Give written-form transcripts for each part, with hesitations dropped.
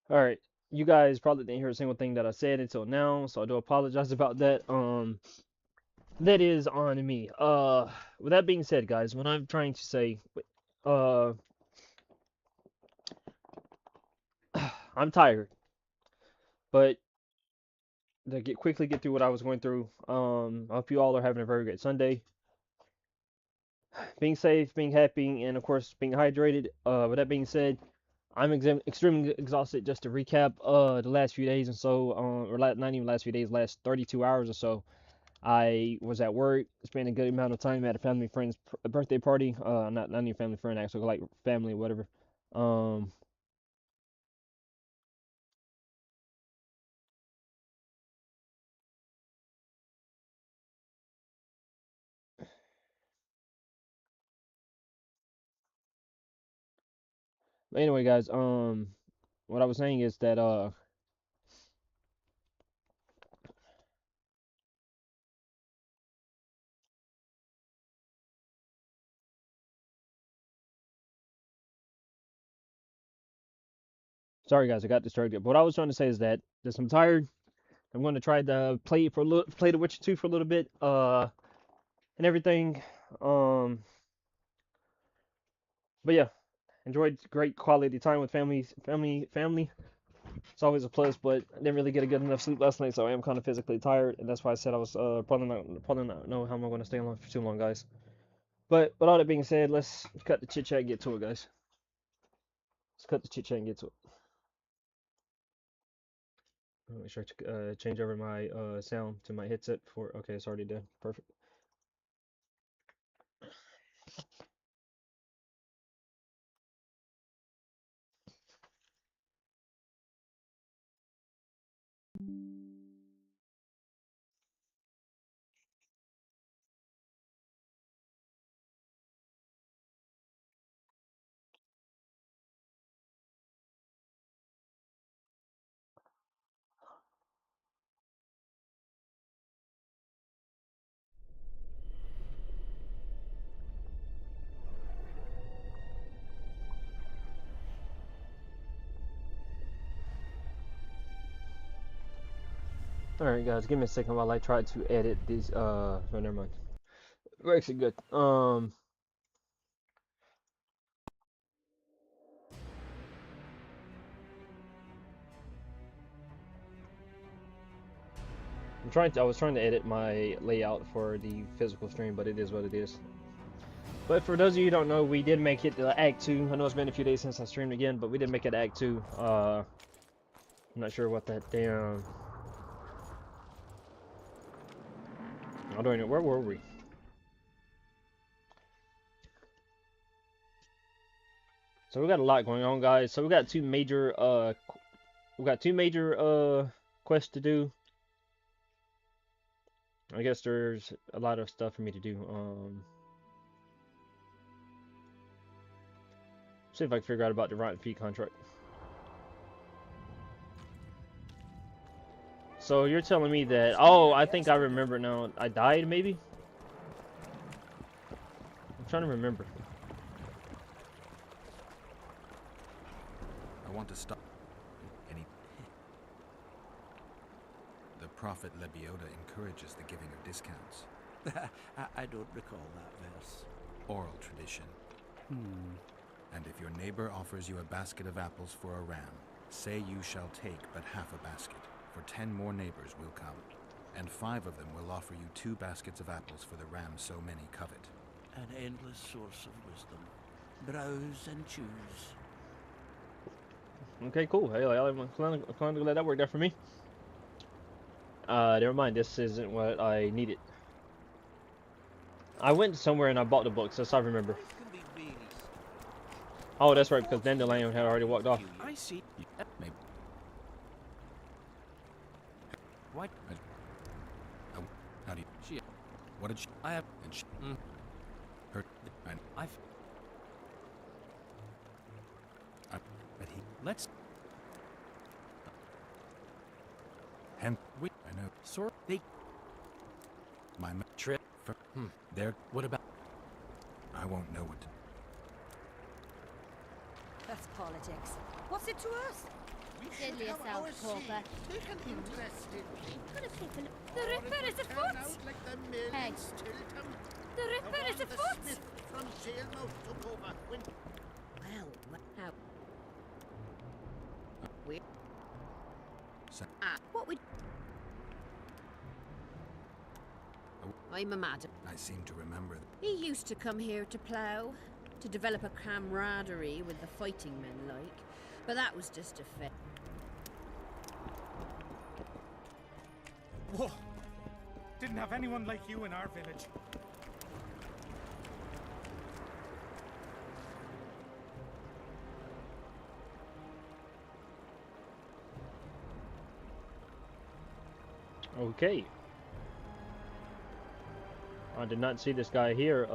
All right, you guys probably didn't hear a single thing that I said until now, so I do apologize about that. That is on me. With that being said, guys, what I'm trying to say, uh, I'm tired, but to quickly get through what I was going through. I hope you all are having a very good Sunday, being safe, being happy, and of course being hydrated. With that being said, I'm extremely exhausted. Just to recap, the last few days and so, not even last few days, last 32 hours or so. I was at work, spent a good amount of time at a family friend's birthday party. Not even family friend, actually, like family, whatever. Um, but anyway, guys, what I was saying is that sorry guys, I got distracted. But what I was trying to say is that just I'm tired. I'm going to try to play The Witcher 2 for a little bit, and everything. Um, but yeah, enjoyed great quality time with family. It's always a plus, but I didn't really get a good enough sleep last night, so I am kind of physically tired, and that's why I said I was probably not know how I'm going to stay on for too long, guys. But with all that being said, let's cut the chit chat and get to it, guys. Let's cut the chit chat and get to it. Make sure to change over my sound to my headset for. Okay, it's already done. Perfect. All right, guys, give me a second while I try to edit these. No, never mind. We're actually good. I was trying to edit my layout for the physical stream, but it is what it is. But for those of you who don't know, we did make it to Act 2. I know it's been a few days since I streamed again, but we did make it to Act 2. I'm not sure what that damn. I don't know. Where were we? So we got a lot going on, guys. So we got two major quests to do. I guess there's a lot of stuff for me to do. See if I can figure out about the Rotten Feet contract. So you're telling me that? Oh, I think I remember now. I died, maybe. I'm trying to remember. I want to stop any. The prophet Lebioda encourages the giving of discounts. I don't recall that verse. Oral tradition. And if your neighbor offers you a basket of apples for a ram, say you shall take but half a basket, for 10 more neighbors will come, and 5 of them will offer you 2 baskets of apples for the ram so many covet. An endless source of wisdom. Browse and choose. Okay, cool. Hey, I'm glad that worked out for me. Never mind. This isn't what I needed. I went somewhere and I bought the books. That's how I remember. Life can be really. Oh, that's right, because Dandelion had already walked off. I see. Maybe. What? How do you? She. What did she? I have. And she. Mm. Her. And I've. but he. Let's. Hen. We. I know. Sort. They. My Trip. there. What about? I won't know what to. That's politics. What's it to us? Deadly assault, Pauper. Take an interest in Gonna take a look. The Ripper is turn afoot! out like the mill Hey. in Stilton. The The Ripper one is the afoot! smith from Jailmouth took over when Well, how? We. Sa- What would? I'm a madam. I seem to remember. He used to come here to plough, to develop a camaraderie with the fighting men, like. But that was just a phase. Whoa! Didn't have anyone like you in our village. Okay. I did not see this guy here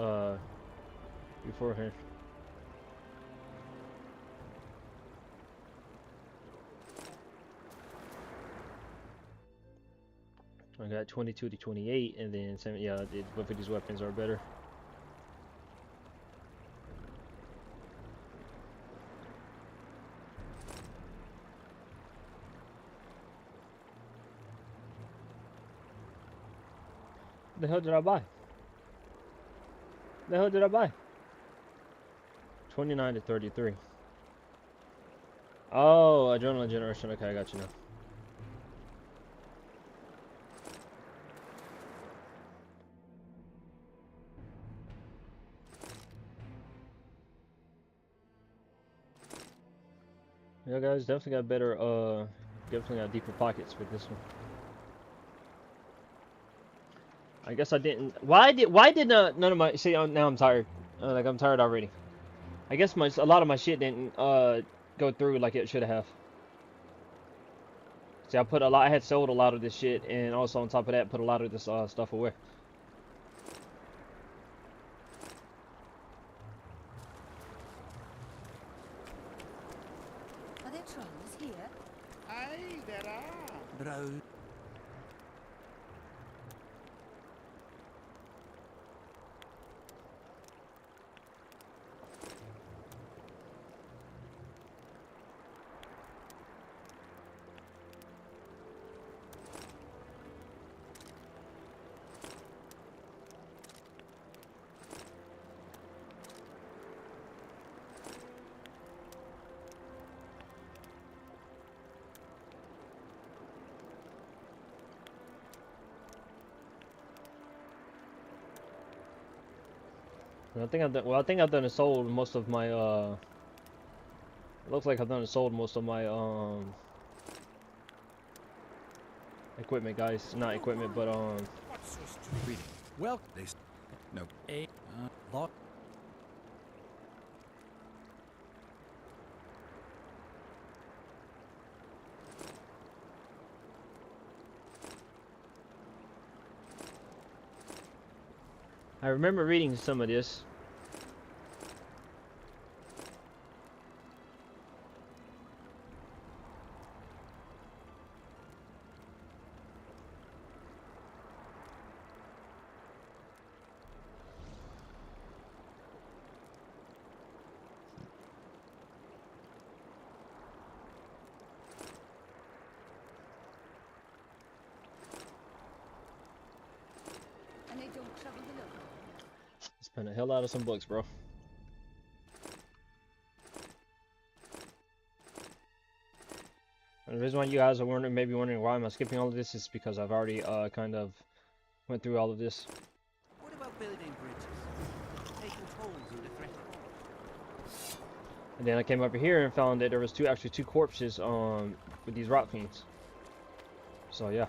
beforehand. I got 22 to 28, and then 7. Yeah, both of these weapons are better. The hell did I buy? The hell did I buy? 29 to 33. Oh, adrenaline generation. Okay, I got you now. Yeah, guys, definitely got better. Definitely got deeper pockets with this one. I guess I didn't. Why did none of my now I'm tired. Like I'm tired already. I guess a lot of my shit didn't go through like it should have. See, I had sold a lot of this shit, and also on top of that, put a lot of this stuff away. Are there trolls here? aye, there are. Browse. I think I've done. Well, I think I've done and sold most of my. Looks like I've done and sold most of my equipment, guys. Not equipment, but What's so stupid? Reading. Well, no. A lot. I remember reading some of this. And they don't trouble the local. Spent a hell out of some books, bro. And the reason why you guys are maybe wondering why am I skipping all of this is because I've already kind of went through all of this. What about building bridges? Taking tolls in the threat. And then I came over here and found that there was actually two corpses with these rock fiends. So yeah.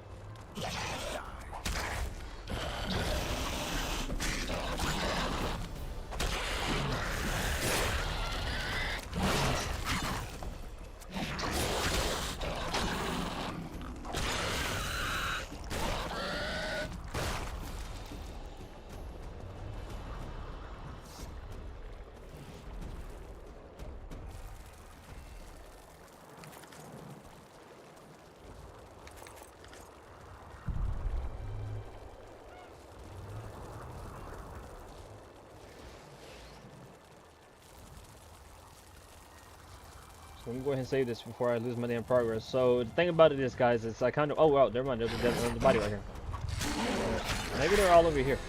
So let me go ahead and save this before I lose my damn progress. So the thing about it is, guys, is I kind of... Oh, wow, never mind. There's a body right here. Maybe they're all over here.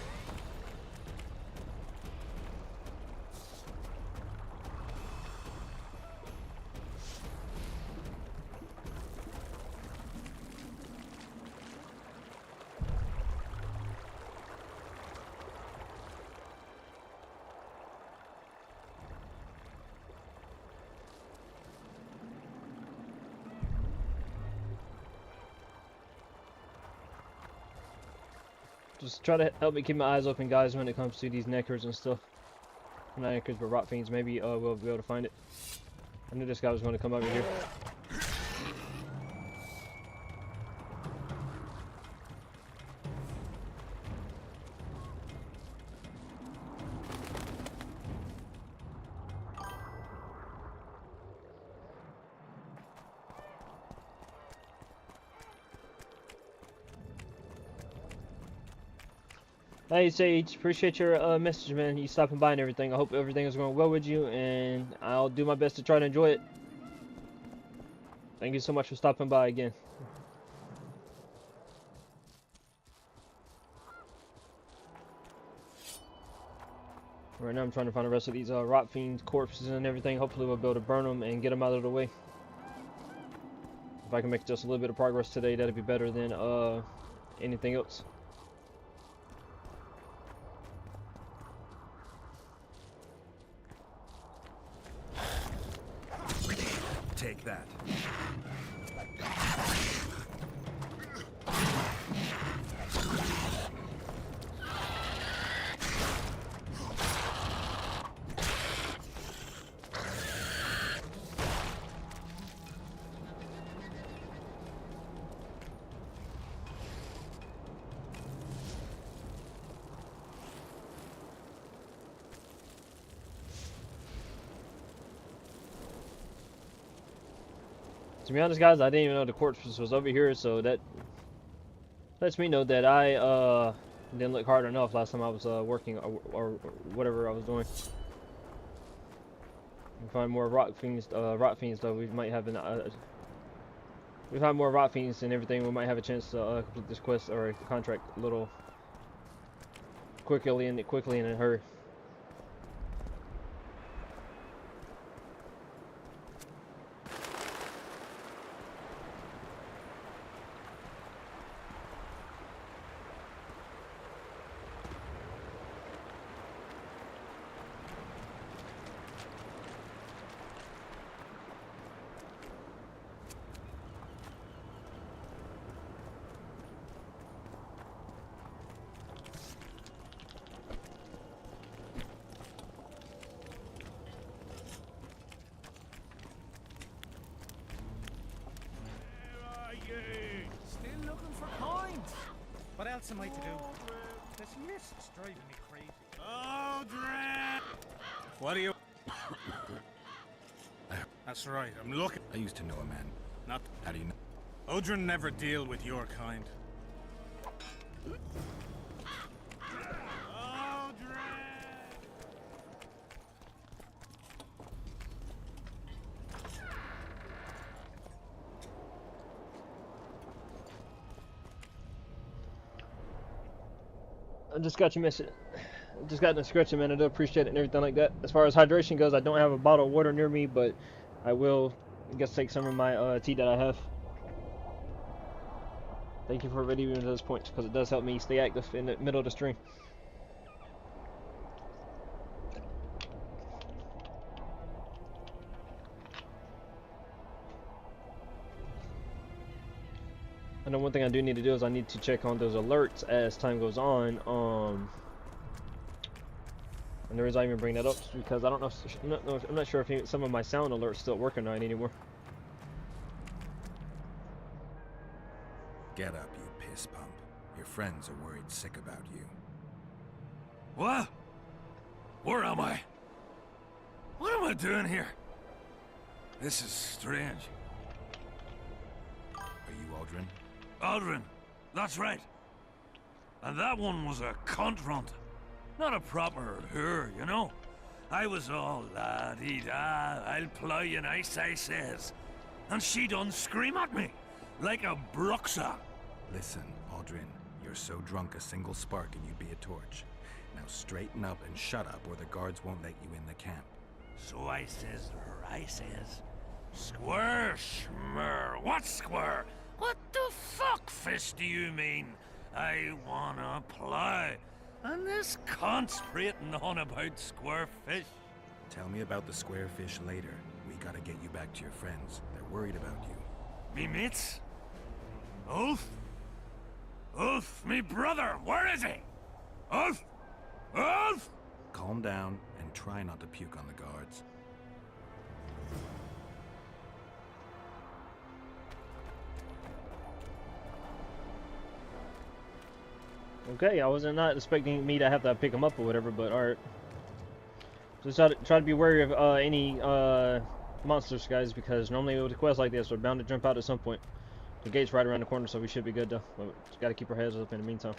Just try to help me keep my eyes open, guys, when it comes to these neckers and stuff. Not neckers, but rot fiends. Maybe we'll be able to find it. I knew this guy was going to come over here. Hey Sage, appreciate your message, man. You stopping by and everything. I hope everything is going well with you, and I'll do my best to try to enjoy it. Thank you so much for stopping by again. Right now I'm trying to find the rest of these rot fiends corpses and everything. Hopefully we'll be able to burn them and get them out of the way. If I can make just a little bit of progress today, that'd be better than anything else. Take that. To be honest, guys, I didn't even know the corpse was over here, so that lets me know that I didn't look hard enough last time I was working or whatever I was doing. We find more rot fiends though. We might have we find more rot fiends and everything. We might have a chance to complete this quest or contract a little quickly and in a hurry. Still looking for coins. What else am I to do? This year's driving me crazy. Oh, Dre! What are you? That's right, I'm looking. I used to know a man. Not. How do you know? Odrin never deal with your kind. Oh, Dre! I just got your message. Just got in a scratching, man. I do appreciate it and everything like that. As far as hydration goes, I don't have a bottle of water near me, but I will, I guess, take some of my tea that I have. Thank you for already even to this point, because it does help me stay active in the middle of the stream. I know one thing I do need to do is I need to check on those alerts as time goes on. And the reason I even bring that up is because I don't know. I'm not sure if some of my sound alerts still work or not anymore. Get up, you piss pump. Your friends are worried sick about you. What? Where am I? What am I doing here? This is strange. Are you Aldrin? Aldrin, that's right. And that one was a cunt runt. Not a proper her, you know. I was all la-dee-da, I'll ply you nice, I says. And she done scream at me, like a bruxa. Listen, Aldrin, you're so drunk a single spark and you'd be a torch. Now straighten up and shut up or the guards won't let you in the camp. So I says, square, schmur, what square? What the fuck, fish, do you mean? I wanna play. And this cunt's prating on about square fish. Tell me about the square fish later. We gotta get you back to your friends. They're worried about you. Me mates? Ulf? Ulf, me brother, where is he? Ulf? Ulf? Calm down and try not to puke on the guards. Okay, I wasn't not expecting me to have to pick him up or whatever, but alright. Just try to be wary of any monsters, guys, because normally with a quest like this, we're bound to jump out at some point. The gate's right around the corner, so we should be good though. But just gotta keep our heads up in the meantime.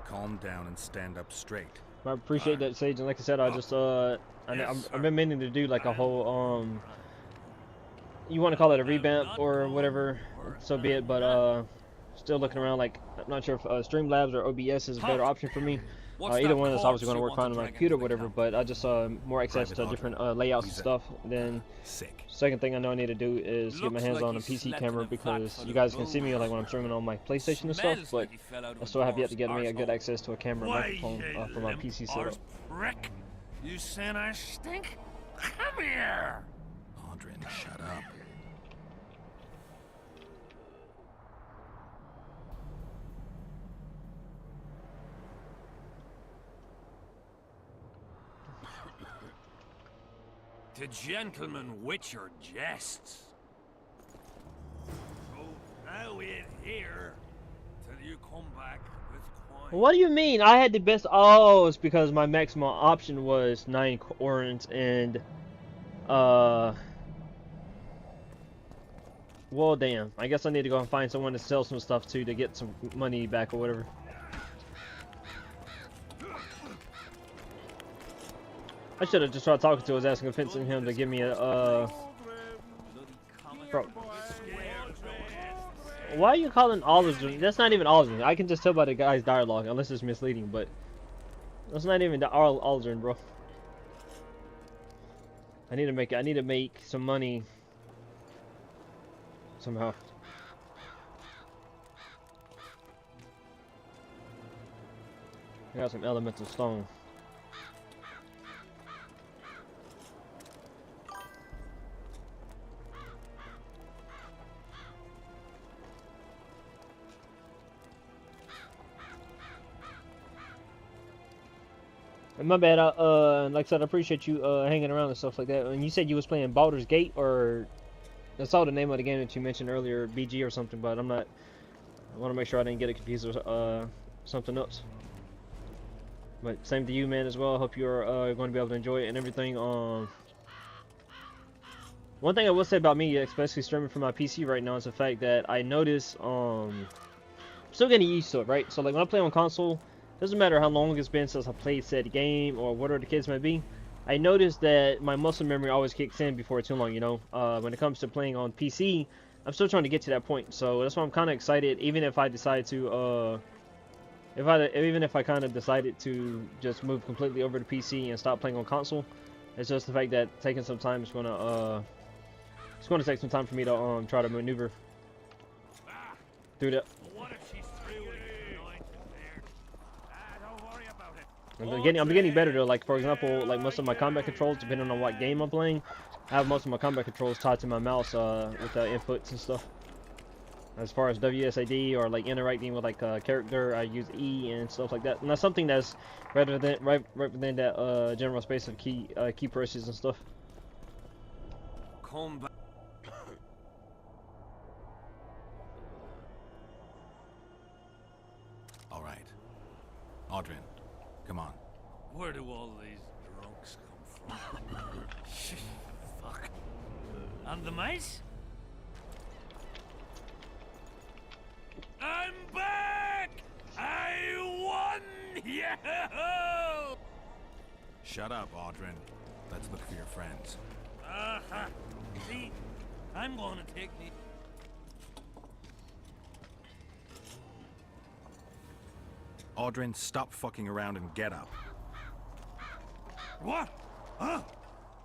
Calm down and stand up straight. I appreciate that, Sage, and like I said, I just I've been meaning to do like a whole you want to call it a revamp or whatever, so be it, but still looking around, like I'm not sure if Streamlabs or OBS is a better option for me. Either one is obviously going to work fine on my computer or whatever, but I just saw more access to different layouts and stuff. Then second thing I know I need to do is get my hands on a PC camera, because you guys can see me like when I'm streaming on my PlayStation and stuff, but I still have yet to get me a good access to a camera and microphone for my PC setup. Prick. You saying I stink? Come here! Aldrin, shut up. To gentlemen Witcher jests. So now we're here till you come back with coin. What do you mean? I had the best. Oh, it's because my maximum option was 9 coins and well, damn. I guess I need to go and find someone to sell some stuff to get some money back or whatever. I should have just tried talking to him, asking, convincing him to give me a Bro. Why are you calling Aldrin? That's not even Aldrin. I can just tell by the guy's dialogue, unless it's misleading, but that's not even the Aldrin, bro. I need to make some money somehow. I got some elemental stone. And my bad, like I said, I appreciate you hanging around and stuff like that. And you said you was playing Baldur's Gate, or I saw the name of the game that you mentioned earlier, BG or something, but I'm not. I want to make sure I didn't get it confused with something else. But same to you, man, as well. I hope you're going to be able to enjoy it and everything. One thing I will say about me, especially streaming from my PC right now, is the fact that I notice I'm still getting used to it, right? So like when I play on console, doesn't matter how long it's been since I played said game or whatever the case may be, I noticed that my muscle memory always kicks in before too long, you know. When it comes to playing on PC, I'm still trying to get to that point, so that's why I'm kind of excited. Even if I decide to, even if I kind of decided to just move completely over to PC and stop playing on console, it's just the fact that taking some time is gonna, it's going to take some time for me to try to maneuver through that. I'm getting better though. Like for example, like most of my combat controls, depending on what game I'm playing, I have most of my combat controls tied to my mouse with inputs and stuff. As far as WSAD or like interacting with like a character, I use E and stuff like that. And that's something that's rather than that general space of key presses and stuff. Come back. All right, Aldrin. Come on. Where do all these drunks come from? Fuck. And the mice? I'm back! I won! Yeah! Shut up, Audrin. Let's look for your friends. Aha! See, I'm going to take the... Audrin, stop fucking around and get up. What? Huh?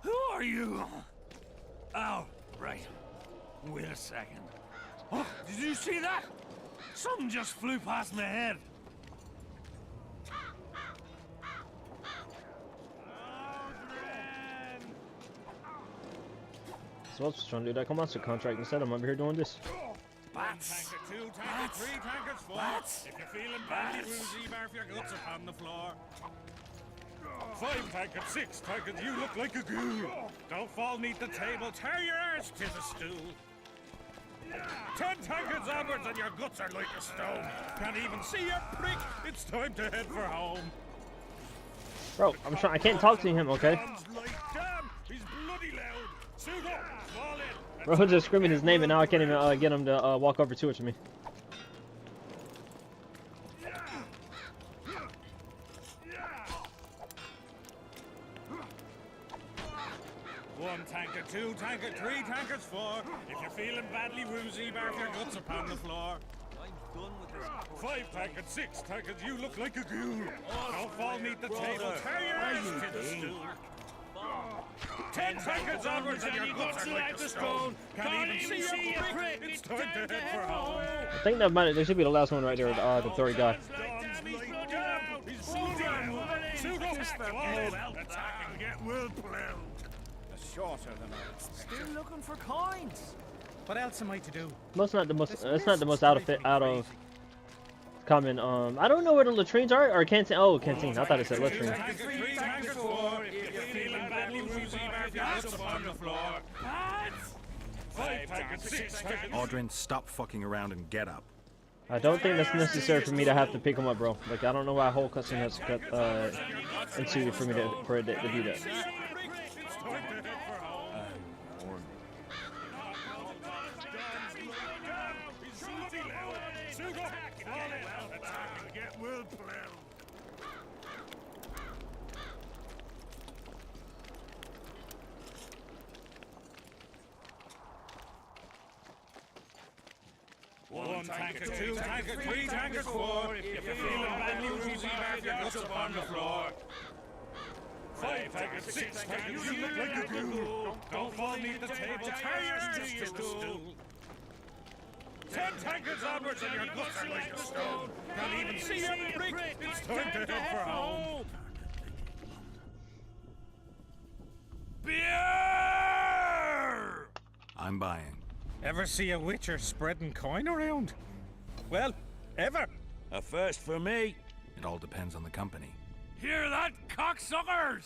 Who are you? Oh, right. Wait a second. Oh, did you see that? Something just flew past my head. So I was trying to do that monster contract instead. I'm over here doing this. Bats. Tanker 2, tanker Bats. 3, tankers 4. Bats. If you're feeling badly Bats. woozy, barf your guts upon the floor. 5 tankers, 6 tankers, you look like a ghoul. Don't fall neath the table, tear your arse, 'tis a stool. 10 tankers onwards and your guts are like a stone. Can't even see your prick, it's time to head for home. Bro, I'm trying. I can't talk to him. Okay. Guns like damn, he's bloody loud. Suit up, fall in. Bro, just screaming his name, and now I can't even get him to walk over to it to me. One tanker, 2 tanker, 3 tankers 4. If you're feeling badly woozy, barf your guts upon the floor. I'm done with this. 5 tankers, 6 tankers, you look like a ghoul. Don't fall neath the table, tear your ass to the stool. 10 tankers onwards and your guts are like a stone. Can't even see your prick, it's time to head for home. I think that should be the last one right there. The third guy. Guns like damn, he's bloody loud. Suit up, fall in, attack and get well plowed. Shorter than I expected. Still looking for coins. What else am I to do? It's not the most out of common. I don't know where the latrines are or canteen. Oh, canteen. I thought it said latrine. Tanker 3, tanker 4. If you're feeling badly woozy, barf your guts upon the floor. 5 tankers, 6 tankers. Audrin, stop fucking around and get up. I don't think that's necessary for me to have to pick him up, bro. Like I don't know why a whole cutscene has to cut into for me to do that. One tanker, 2 tanker, 3 tankers 4. If you're feeling badly woozy, barf your guts upon the floor. 5 tankers, 6 tankers, you look like a ghoul. Don't fall neath the table, tear your ass to the stool. 10 tankers onwards and your guts are like a stone. Can't even see your prick, it's time to head for home. Beer! I'm buying. Ever see a witcher spreading coin around? Well, ever. A first for me. It all depends on the company. Hear that, cocksuckers?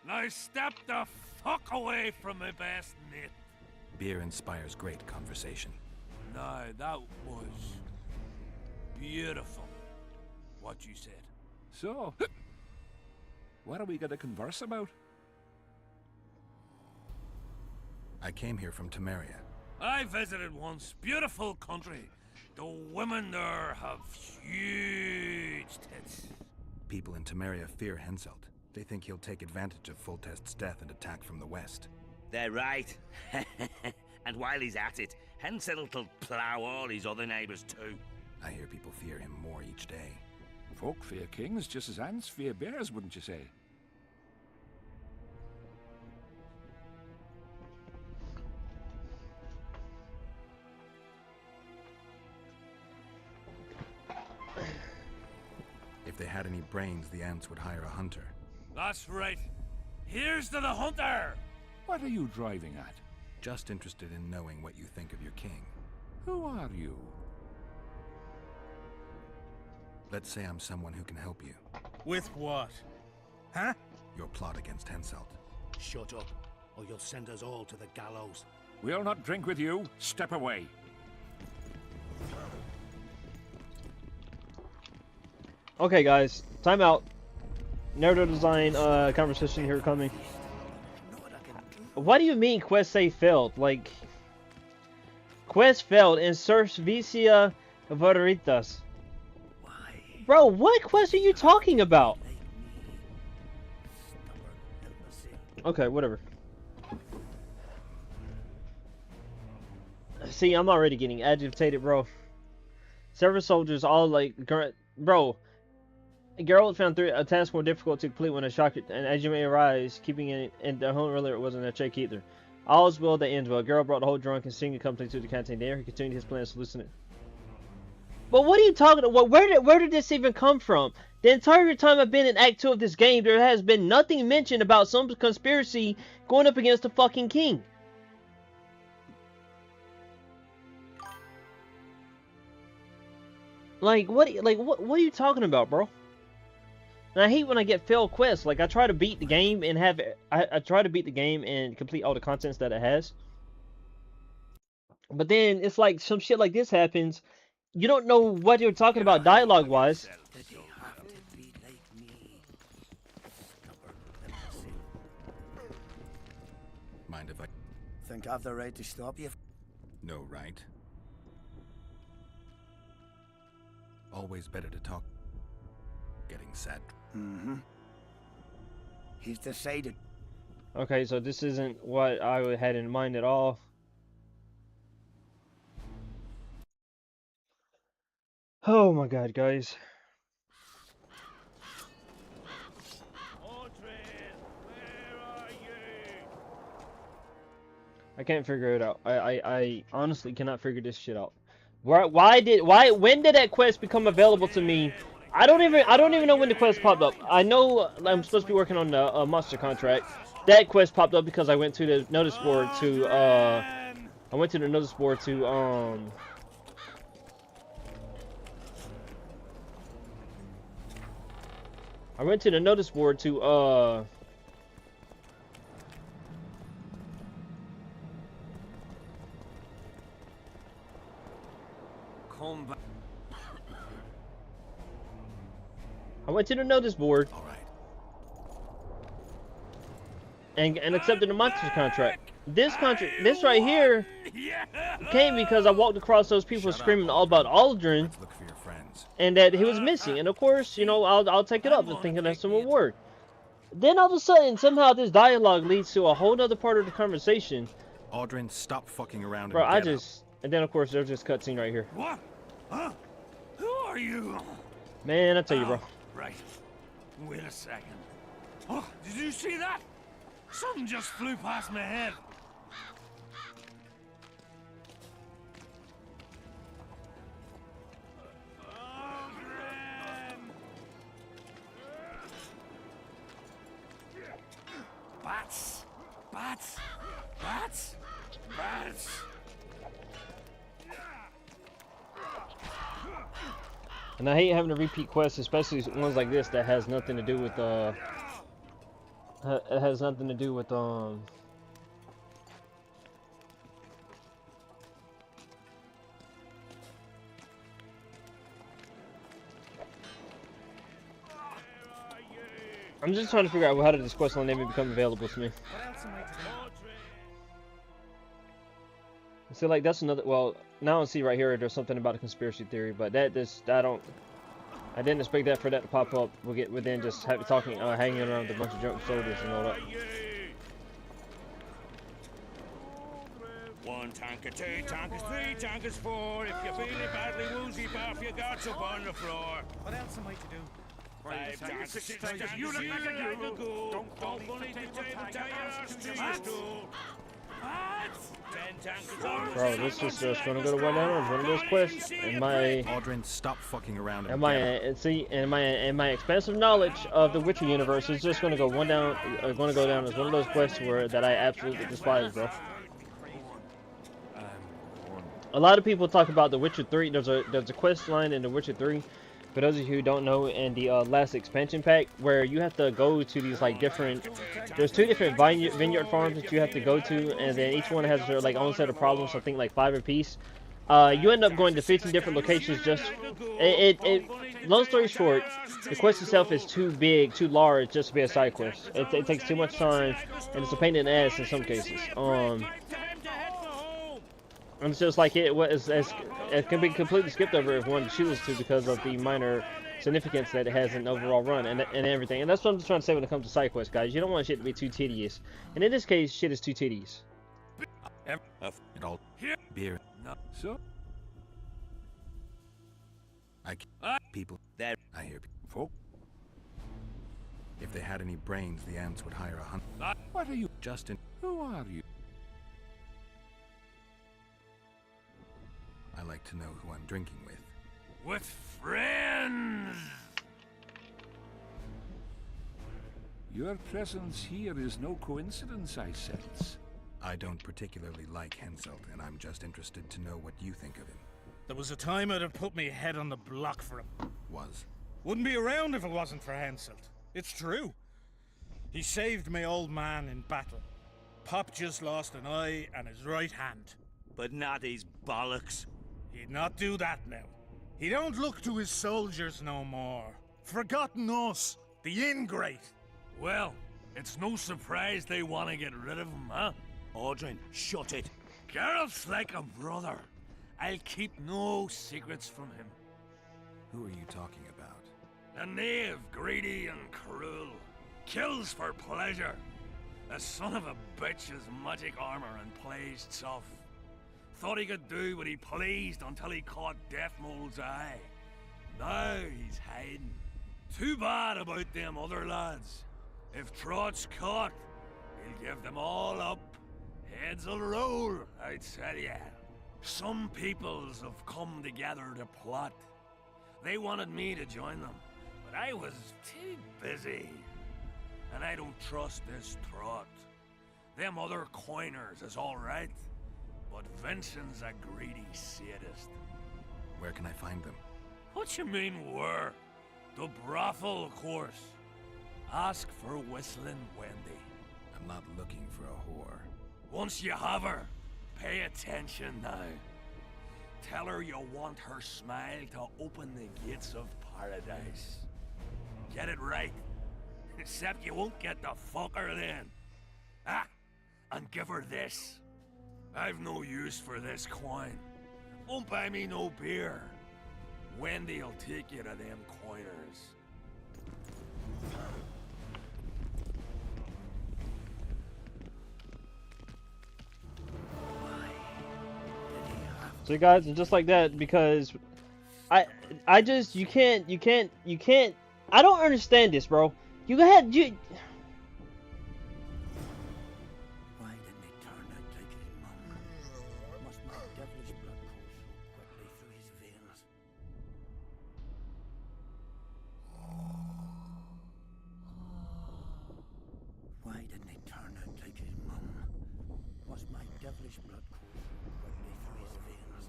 Now step the fuck away from my best mate. Beer inspires great conversation. No, that was beautiful. What you said. So, what are we going to converse about? I came here from Temeria. I visited once. Beautiful country. The women there have huge tits. People in Temeria fear Henselt. They think he'll take advantage of Foltest's death and attack from the west. They're right. And while he's at it, Henselt will plough all his other neighbours too. I hear people fear him more each day. Folk fear kings just as ants fear bears, wouldn't you say? If they had any brains, the ants would hire a hunter. That's right. Here's to the hunter! What are you driving at? Just interested in knowing what you think of your king. Who are you? Let's say I'm someone who can help you. With what? Huh? Your plot against Henselt. Shut up, or you'll send us all to the gallows. We'll not drink with you. Step away. Okay, guys, time out. Narrative design conversation here coming. What do you mean quest say failed? Like, quest failed in Servicia Favoritas. Why? Bro, what quest are you talking about? Like me. Stubborn imbecile. Okay, whatever. See, I'm already getting agitated, bro. Several soldiers all like, bro. Geralt found a task more difficult to complete when a shock, and as you may arise, keeping it in the home earlier wasn't a check either. All is well that ends well. Geralt brought the whole drunk and singing company to the canteen. There, he continued his plans to loosen it. But what are you talking about? Where did this even come from? The entire time I've been in Act 2 of this game, there has been nothing mentioned about some conspiracy going up against the fucking king. What are you talking about, bro? And I hate when I get failed quests. Like, I try to beat the game and I try to beat the game and complete all the contents that it has. But then it's like some shit like this happens. You don't know what you're talking about dialogue-wise. That you have to be like me. Stubborn imbecile. Mind if I... Think I've the right to stop you? No, right? Always better to talk. Getting sad. Mm-hmm. He's decided. Okay, so this isn't what I had in mind at all. Oh my god, guys. I can't figure it out. I honestly cannot figure this shit out. When did that quest become available to me? I don't even know when the quest popped up. I know I'm supposed to be working on the monster contract. That quest popped up because I went to the notice board to I went to the notice board to Come back. I went to the notice board. All right. And accepted the monster contract. This right here came because I walked across those people screaming all about Aldrin. Let's look for your friends. And that he was missing, and of course, you know, I'll take it up and thinking that's some reward. Then all of a sudden, somehow this dialogue leads to a whole other part of the conversation. Aldrin, stop fucking around. Bro, and get up. and then of course there's this cutscene right here. What? Huh? Who are you? Man, I tell you, bro. Right. Wait a second. Oh, did you see that? Something just flew past my head. Bats! Bats! Bats! Bats! And I hate having to repeat quests, especially ones like this that has nothing to do with it has nothing to do with I'm just trying to figure out how did this quest line even become available to me. What else am I to do? So like that's another. Well, now I see right here there's something about a conspiracy theory, but I didn't expect that for that to pop up. We'll then just have talking, hanging around with a bunch of drunk soldiers and all that. One tanker, two tankers, three tankers, four. If you're feeling badly woozy, buff, you got up on the floor. What else am I to do? Five tankers, six tankers, you look like a ghoul. Don't bully the table, tie your ass to your stool. 10 tankers. Bro, this is just gonna go to one down. It's one of those quests. And my Aldrin, stop fucking around. and my expansive knowledge of the Witcher universe is just gonna go go down as one of those quests that I absolutely despise, bro. A lot of people talk about The Witcher 3. There's a quest line in The Witcher 3, for those of you who don't know, in the last expansion pack, where you have to go to these like different. There's 2 different vineyard farms that you have to go to, and then each one has their like own set of problems. I think like 5 apiece. You end up going to 15 different locations. Just long story short, the quest itself is too big, too large just to be a side quest. It takes too much time, and it's a pain in the ass in some cases. And it's just like it can be completely skipped over if one chooses to because of the minor significance that it has in the overall run and everything. And that's what I'm just trying to say when it comes to side quests, guys. You don't want shit to be too tedious. And in this case, shit is too tedious. It all beer. No. So? People there. I hear folk. If they had any brains, the ants would hire 100. What are you? Justin. Who are you? I like to know who I'm drinking with. With friends! Your presence here is no coincidence, I sense. I don't particularly like Henselt, and I'm just interested to know what you think of him. There was a time I'd have put me head on the block for him. Was. Wouldn't be around if it wasn't for Henselt. It's true. He saved my old man in battle. Pop just lost an eye and his right hand. But not his bollocks. He'd not do that now. He don't look to his soldiers no more. Forgotten us, the ingrate. Well, it's no surprise they want to get rid of him, huh? Audrin, shut it. Geralt's like a brother. I'll keep no secrets from him. Who are you talking about? A knave, greedy and cruel. Kills for pleasure. A son of a bitch has magic armor and plays tough. Thought he could do what he pleased until he caught Deathmold's eye. Now he's hiding. Too bad about them other lads. If Trott's caught, he'll give them all up. Heads'll roll, I tell ya. Some peoples have come together to plot. They wanted me to join them, but I was too busy. And I don't trust this Trott. Them other coiners is alright, but Vincent's a greedy sadist. Where can I find them? What you mean where? The brothel, of course. Ask for Whistling Wendy. I'm not looking for a whore. Once you have her, pay attention now. Tell her you want her smile to open the gates of paradise. Get it right. Except you won't get the fucker then. Ah, and give her this. I've no use for this coin. Won't buy me no beer. Wendy'll take you to them coiners. So guys, and just like that, because I just you can't I don't understand this, bro. You. Why didn't he turn out like his mum? Must my devilish blood course so quickly through his veins? Why didn't he turn out like his mum? Must my devilish blood course so quickly through his veins?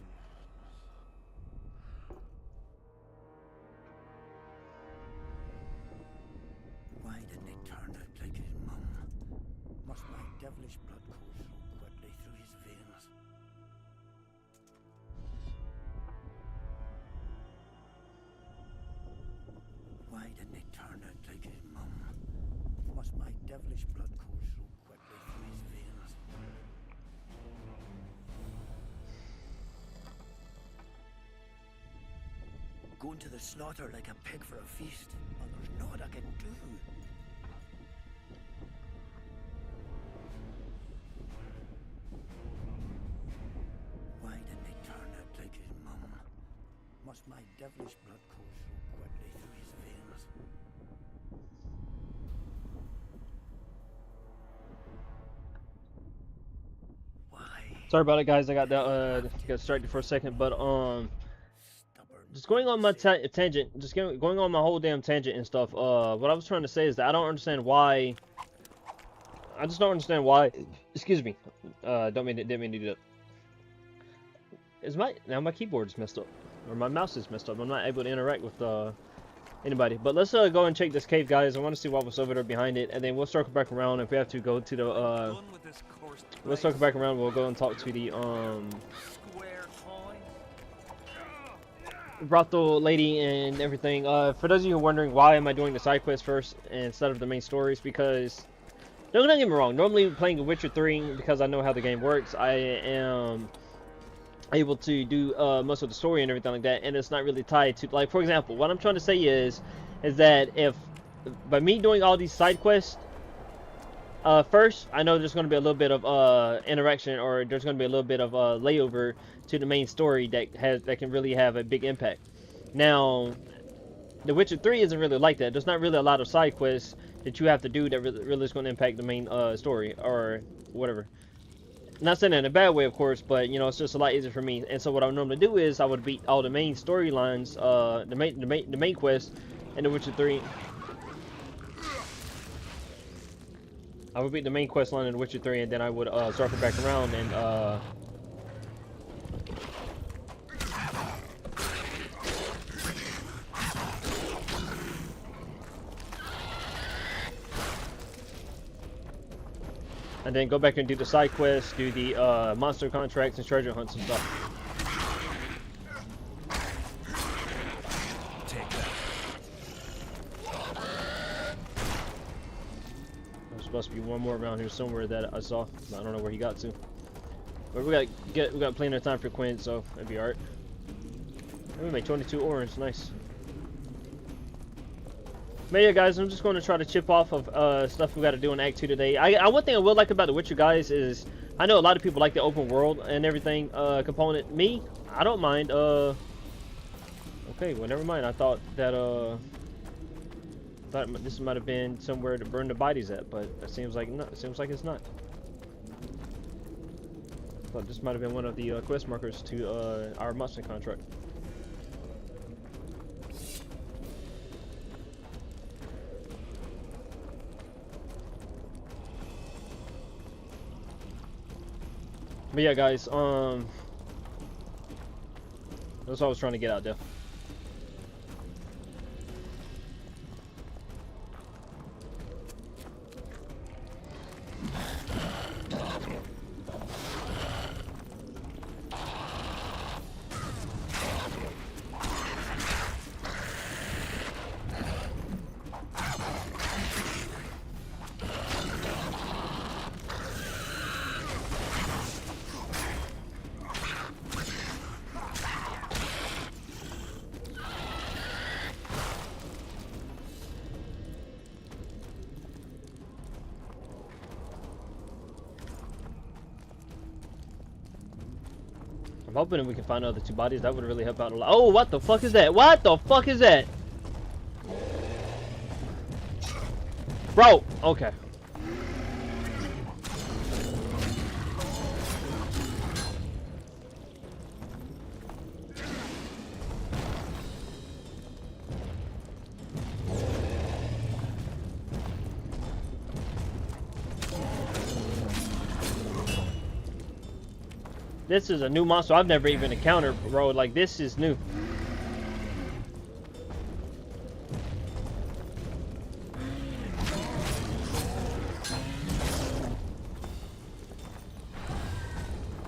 Why didn't he turn out like his mum? Must my devilish blood course so quickly through his veins? Why didn't he turn out like his mum? Must my devilish blood course so quickly through his veins? Going to the slaughter like a pig for a feast, and there's naught I can do. Why didn't he turn out like his mum? Must my devilish blood course so quickly through his veins? Why? Sorry about it, guys. I got distracted for a second, but just going on my tangent, just going on my whole damn tangent and stuff. What I was trying to say is that I don't understand why. I just don't understand why. Excuse me. Didn't mean to do that. Is my keyboard is messed up, or my mouse is messed up. I'm not able to interact with anybody. But let's go and check this cave, guys. I want to see what was over there behind it, and then we'll circle back around if we have to go to the. We'll circle back around. We'll go and talk to the Square coin. brothel lady and everything. For those of you who are wondering why am I doing the side quest first instead of the main stories, because don't get me wrong. Normally playing The Witcher 3, because I know how the game works, I am able to do most of the story and everything like that, and it's not really tied to, like, for example, what I'm trying to say is that if by me doing all these side quests first, I know there's going to be a little bit of interaction, or there's going to be a little bit of layover to the main story that can really have a big impact. Now, The Witcher 3 isn't really like that. There's not really a lot of side quests that you have to do that really is going to impact the main story or whatever. Not saying that in a bad way, of course, but you know, it's just a lot easier for me. And so what I would normally do is I would beat all the main storylines, the main quest in The Witcher 3. I would beat the main quest line in The Witcher 3, and then I would circle back around and then go back and do the side quests, do the monster contracts and treasure hunts and stuff. Take that. There's supposed to be one more around here somewhere that I saw. I don't know where he got to. But we got plenty of time for Quinn, so that'd be alright. We made 22 orange, nice. But yeah, guys, I'm just going to try to chip off of stuff we got to do in Act 2 today. One thing I will like about The Witcher, guys, is I know a lot of people like the open world and everything component. Me, I don't mind. Okay, well, never mind. I thought that this might have been somewhere to burn the bodies at, but it seems like not. It seems like it's not. But this might have been one of the quest markers to our monster contract. But yeah, guys, that's what I was trying to get out there. I'm hoping that we can find other two bodies. That would really help out a lot. Oh, what the fuck is that? What the fuck is that? Bro, okay. This is a new monster I've never even encountered, bro. Like, this is new.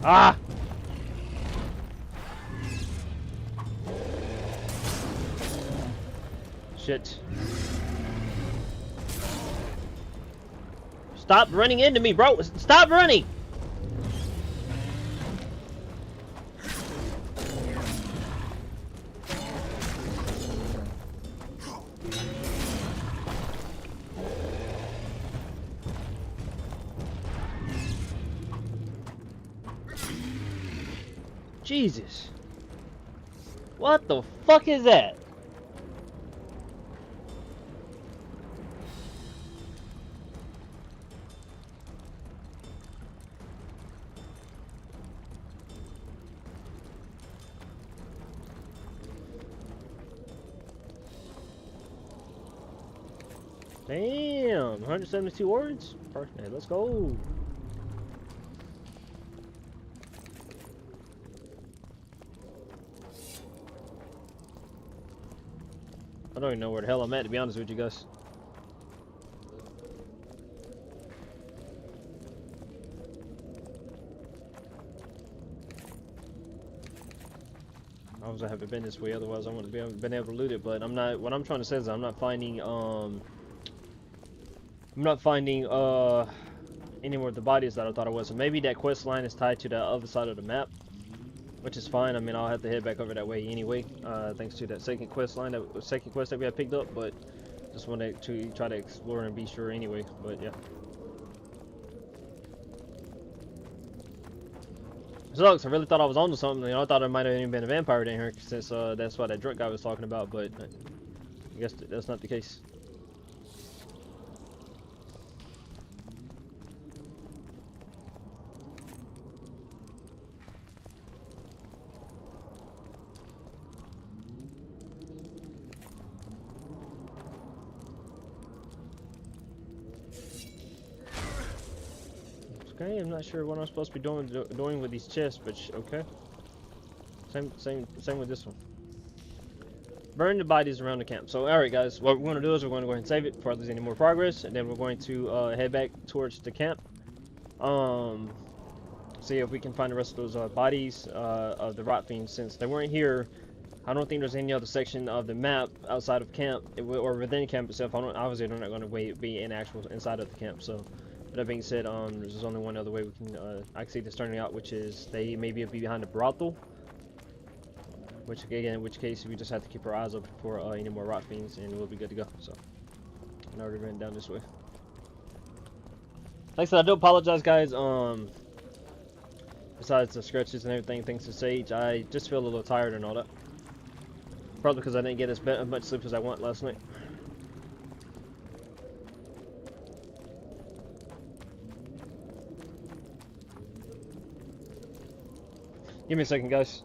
Ah! Shit. Stop running into me, bro. Stop running! Jesus. What the fuck is that? Damn, 172 words? Perfect, let's go. I don't even know where the hell I'm at, to be honest with you guys. I was because I haven't been this way. Otherwise, I wouldn't been able to loot it. But I'm not. What I'm trying to say is I'm not finding any more of the bodies that I thought it was. So maybe that quest line is tied to the other side of the map, which is fine. I mean, I'll have to head back over that way anyway, thanks to that second quest line, second quest that we had picked up. But just wanted to try to explore and be sure anyway. But yeah. Sucks. I really thought I was onto something. You know, I thought it might have even been a vampire down here, since that's what that drunk guy was talking about. But I guess that's not the case. Okay, I'm not sure what I'm supposed to be doing with these chests, but okay. Same with this one. Burn the bodies around the camp. So, alright guys, what we're going to do is we're going to go ahead and save it before there's any more progress, and then we're going to head back towards the camp. See if we can find the rest of those bodies of the rot fiends. Since they weren't here, I don't think there's any other section of the map outside of camp, or within camp itself. Obviously they're not going to be in actual inside of the camp, so. That being said, there's only one other way we can I can see this turning out, which is they maybe be behind the brothel. Which again, in which case we just have to keep our eyes open for any more rot fiends, and we'll be good to go. So, I already ran down this way. Like I said, I do apologize, guys. Besides the scratches and everything, thanks to Sage, I just feel a little tired and all that. Probably because I didn't get as much sleep as I want last night. Give me a second, guys.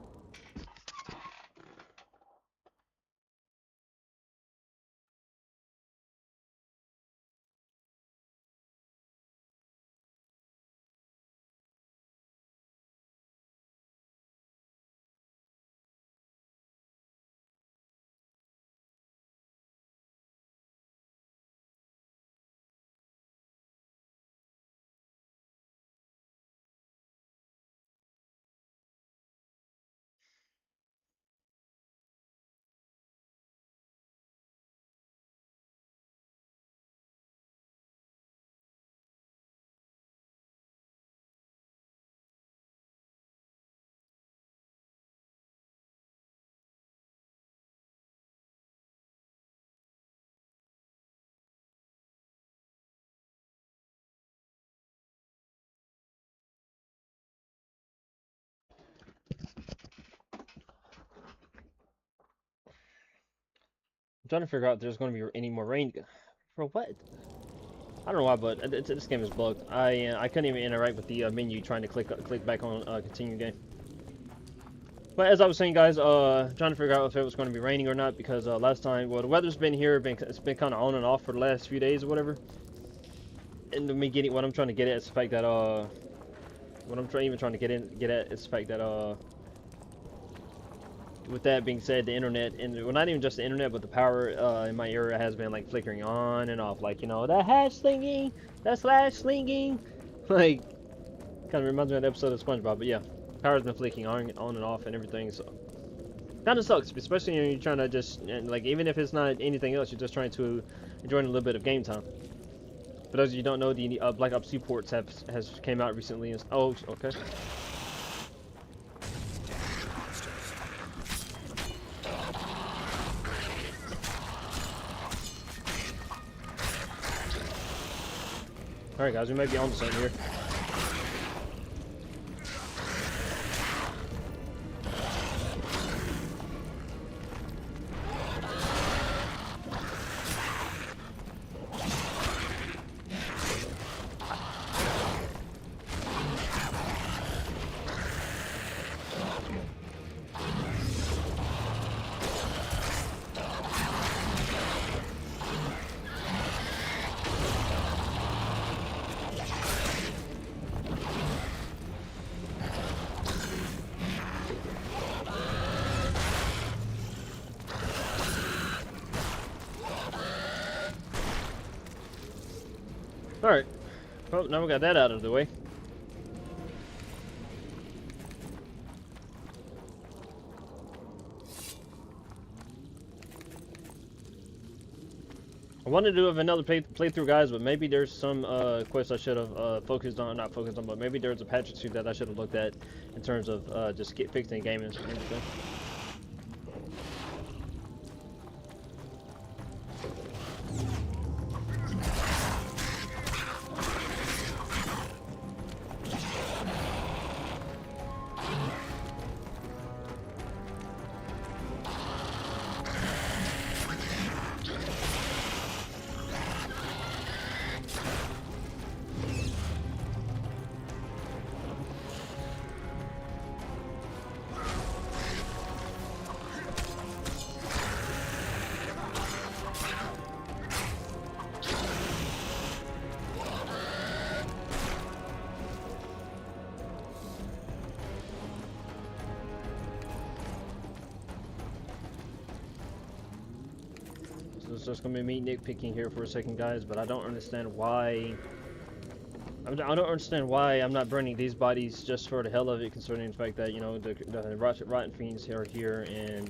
I'm trying to figure out if there's going to be any more rain. For what? I don't know why, but this game is bugged. I couldn't even interact with the menu trying to click back on continue game. But as I was saying, guys, trying to figure out if it was going to be raining or not, because last time, well, the weather's been here, it's been kind of on and off for the last few days or whatever. And what I'm trying to get at is the fact that what I'm trying to get at is the fact that with that being said, the internet, and well, not even just the internet, but the power in my area has been like flickering on and off, like, you know, that hash slinging, that slash slinging, like, kind of reminds me of the episode of SpongeBob. But yeah, power's been flicking on and off and everything, so kind of sucks, especially when you're trying to just, like, even if it's not anything else, you're just trying to enjoy a little bit of game time. For those of you who don't know, the Black Ops 2 ports has came out recently. And, oh, okay. Alright guys, we might be on to something here. Alright. Well, now we got that out of the way. I wanted to do another playthrough, guys, but maybe there's some quests I should have focused on, not focused on, but maybe there's a patch or two that I should have looked at in terms of just fixing the game and everything. It's just gonna be me nitpicking here for a second, guys, but I don't understand why. I don't understand why I'm not burning these bodies just for the hell of it, concerning the fact that, you know, the rotten fiends are here and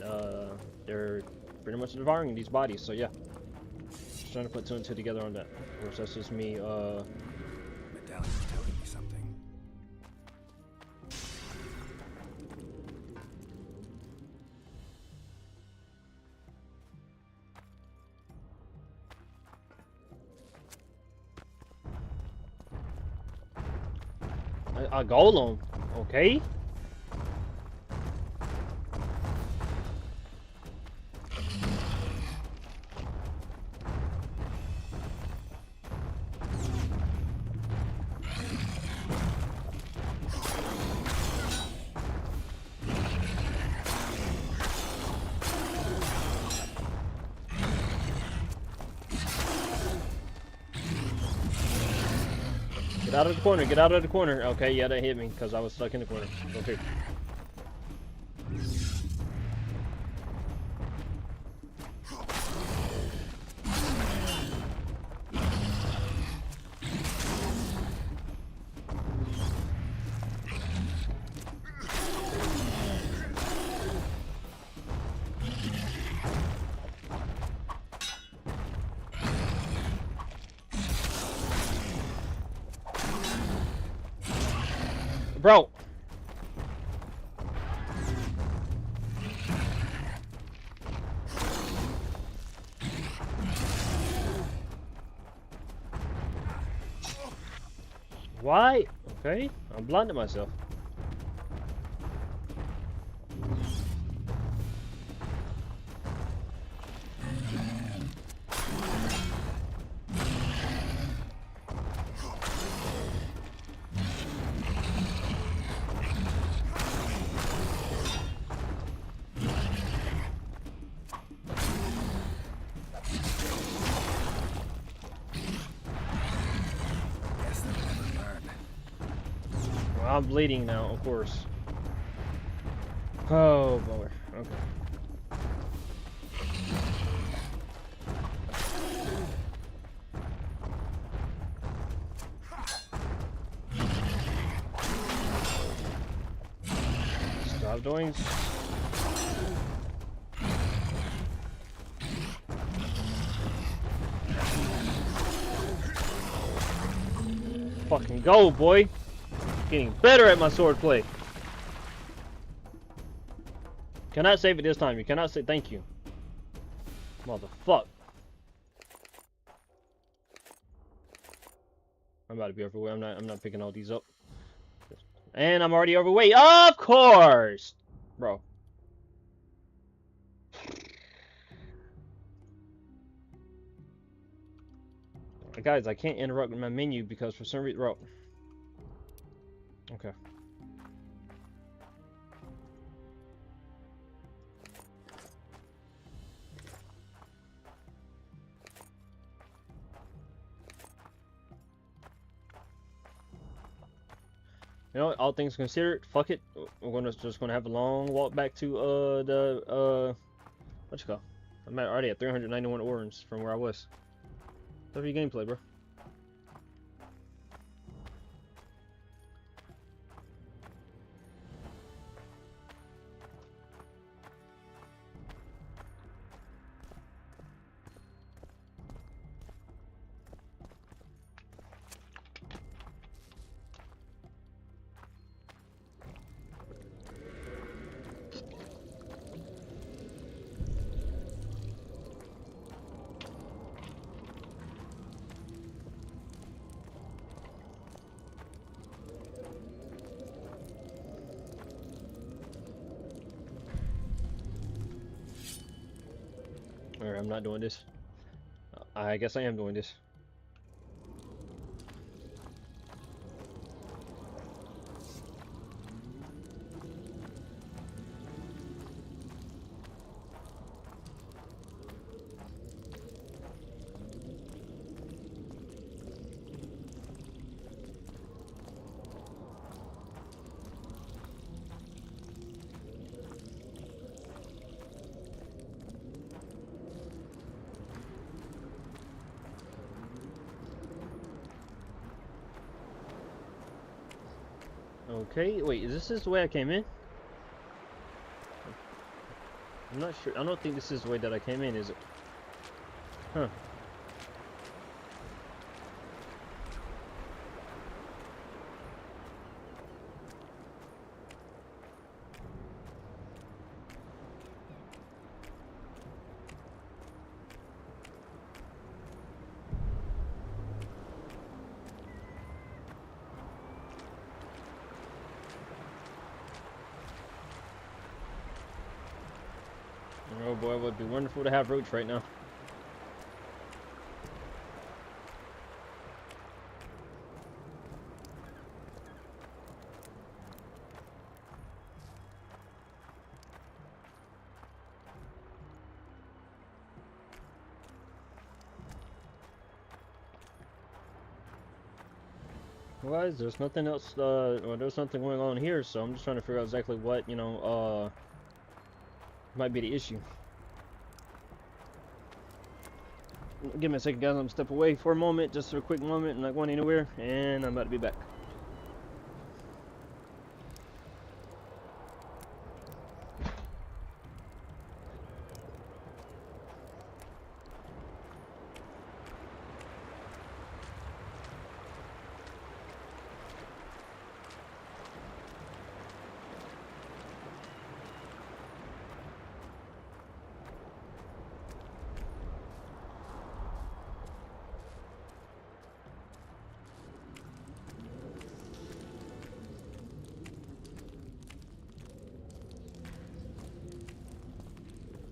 they're pretty much devouring these bodies. So yeah, just trying to put two and two together on that. Of course, that's just me. Medallion's telling me something. A golem, okay. Get out of the corner, get out of the corner. Okay, yeah, that hit me because I was stuck in the corner. Okay. Bro. Why? Okay, I'm blinded myself. I'm bleeding now, of course. Oh boy. Okay. Stop doing. Fucking go, boy. Getting better at my swordplay. Cannot save it this time. You cannot say thank you. Motherfuck. I'm about to be overweight. I'm not picking all these up. And I'm already overweight. Of course! Bro. Guys, I can't interrupt my menu because for some reason, bro. Okay. You know, all things considered, fuck it. We're just gonna have a long walk back to what you call? I'm already at 391 orange from where I was. Tough your gameplay, bro. Alright, I'm not doing this. I guess I am doing this. Okay, wait, is this the way I came in? I'm not sure. I don't think this is the way that I came in, is it? Huh. Oh boy, it would be wonderful to have roach right now. Guys, there's nothing else, well, there's nothing going on here, so I'm just trying to figure out exactly what, you know, might be the issue. Give me a second, guys. I'm gonna step away for a moment, just for a quick moment. I'm not going anywhere, and I'm about to be back.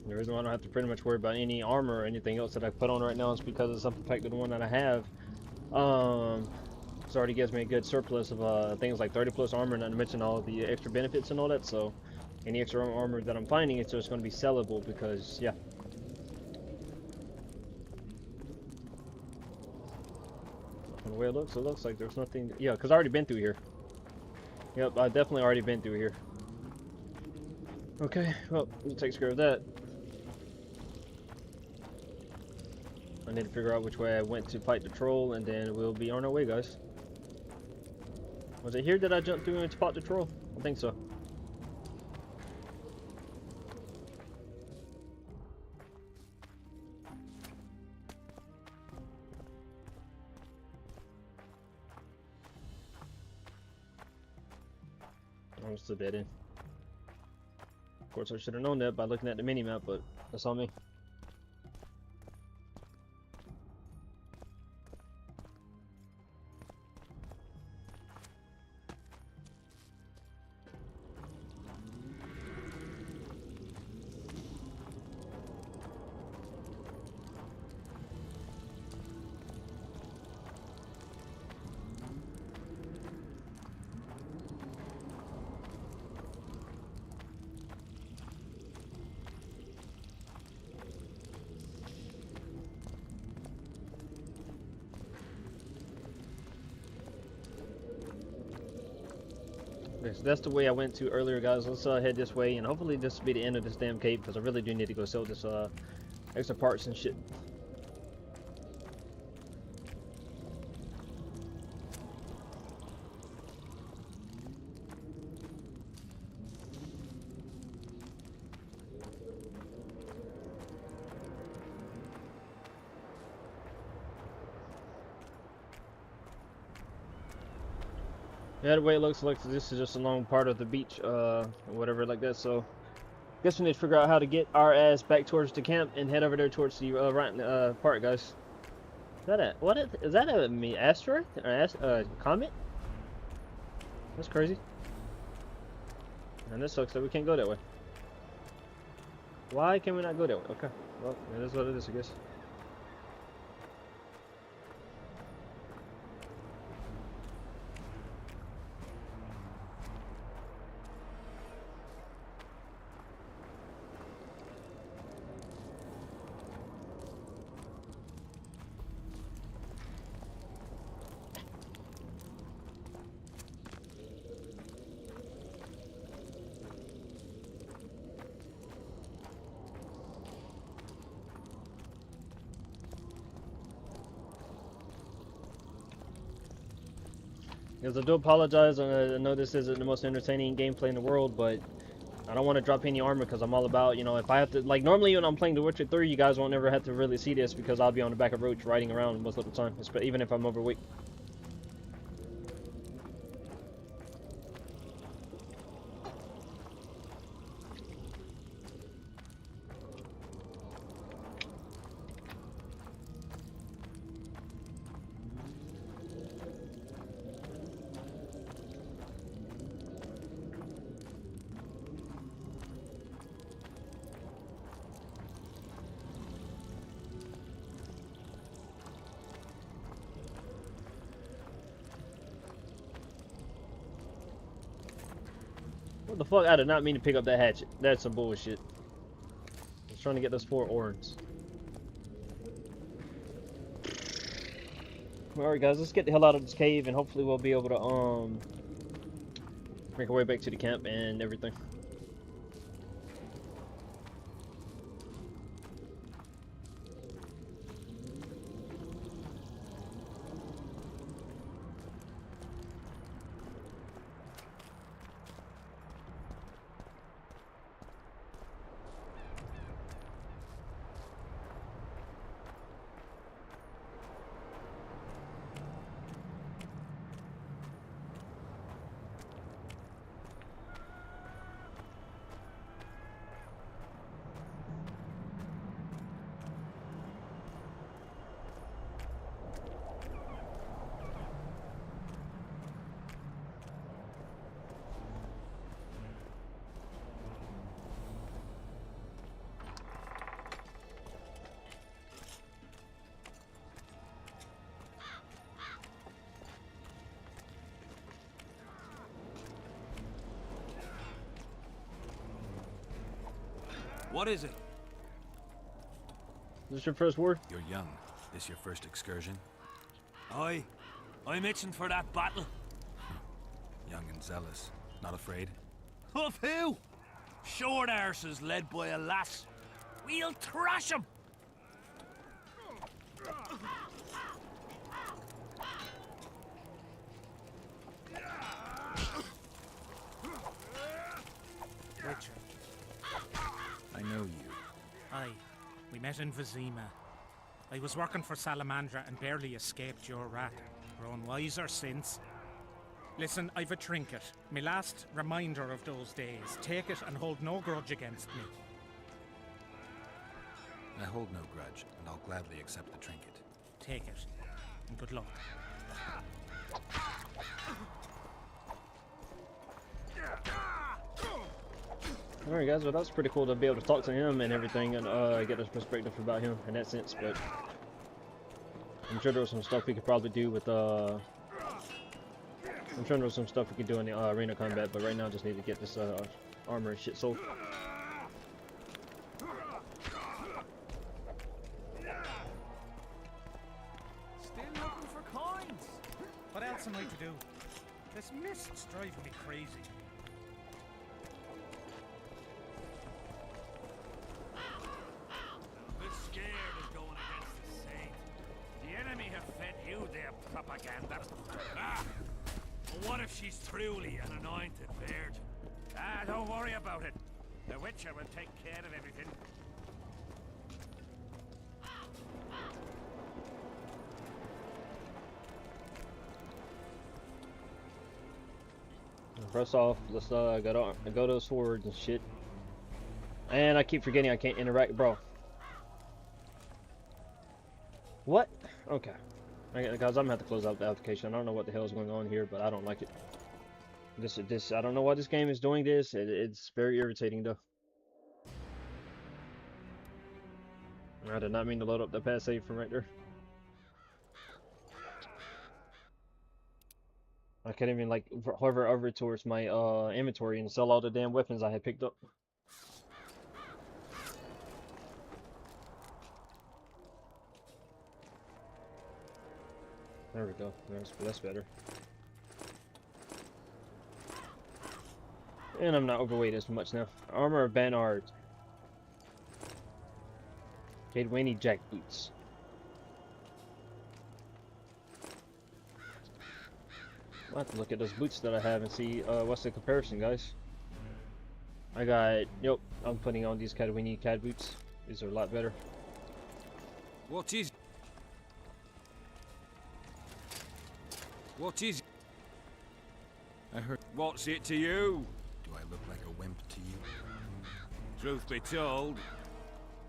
The reason why I don't have to pretty much worry about any armor or anything else that I put on right now is because it's up to the one that I have. It already gives me a good surplus of things like 30 plus armor, not to mention all the extra benefits and all that. So any extra armor that I'm finding, it's just going to be sellable because, yeah. From the way it looks like there's nothing. Yeah, because I already been through here. Yep, I definitely already been through here. Okay, well, it takes care of that. I need to figure out which way I went to fight the troll, and then we'll be on our way, guys. Was it here that I jumped through and fought the troll? I think so. I'm still dead end. Of course, I should have known that by looking at the mini-map, but that's on me. Okay, so that's the way I went to earlier, guys. Let's head this way, and hopefully this will be the end of this damn cape, because I really do need to go sell this extra parts and shit. Yeah, the way it looks like this is just a long part of the beach, whatever like that. So, guess we need to figure out how to get our ass back towards the camp and head over there towards the right part, guys. Is that a is that a asteroid or comet? That's crazy. And this sucks that we can't go that way. Why can we not go that way? Okay. Well, it is what it is, I guess. Because I do apologize, I know this isn't the most entertaining gameplay in the world, but I don't want to drop any armor because I'm all about, you know, if I have to, like, normally when I'm playing The Witcher 3, you guys won't ever have to really see this because I'll be on the back of Roach riding around most of the time, even if I'm overweight. What the fuck? I did not mean to pick up that hatchet. That's some bullshit. I was trying to get those 4 orns. Alright guys, let's get the hell out of this cave and hopefully we'll be able to make our way back to the camp and everything. What is it? Is this your first word? You're young. This your first excursion? Aye. I'm itching for that battle. Young and zealous. Not afraid? Of who? Short arses led by a lass. We'll thrash 'em. Witcher. I know you. Aye. We met in Vizima. I was working for Salamandra and barely escaped your wrath. Grown wiser since. Listen, I've a trinket. My last reminder of those days. Take it and hold no grudge against me. I hold no grudge, and I'll gladly accept the trinket. Take it. And good luck. Alright guys, well that was pretty cool to be able to talk to him and everything and get his perspective about him in that sense, but I'm sure there was some stuff we could probably do with I'm sure there was some stuff we could do in the arena combat, but right now I just need to get this armor and shit sold. Still looking for coins. What else am I to do? This mist's driving me crazy. Propaganda. Ah! What if she's truly an anointed virgin? Ah, don't worry about it. The Witcher will take care of everything. Press off. Let's go to the swords and shit. And I keep forgetting I can't interact, bro. What? Okay. Guys, I'm gonna have to close out the application. I don't know what the hell is going on here, but I don't like it. I don't know why this game is doing this. It's very irritating, though. I did not mean to load up the pass save from right there. I can't even like hover over towards my inventory and sell all the damn weapons I had picked up. There we go. That's better. And I'm not overweight as much now. Armor of Banard. Cadwini jack boots. I'll have to look at those boots that I have and see what's the comparison, guys. I got, yep, I'm putting on these Cadwini cad boots. These are a lot better. What is I heard. What's it to you? Do I look like a wimp to you? Truth be told,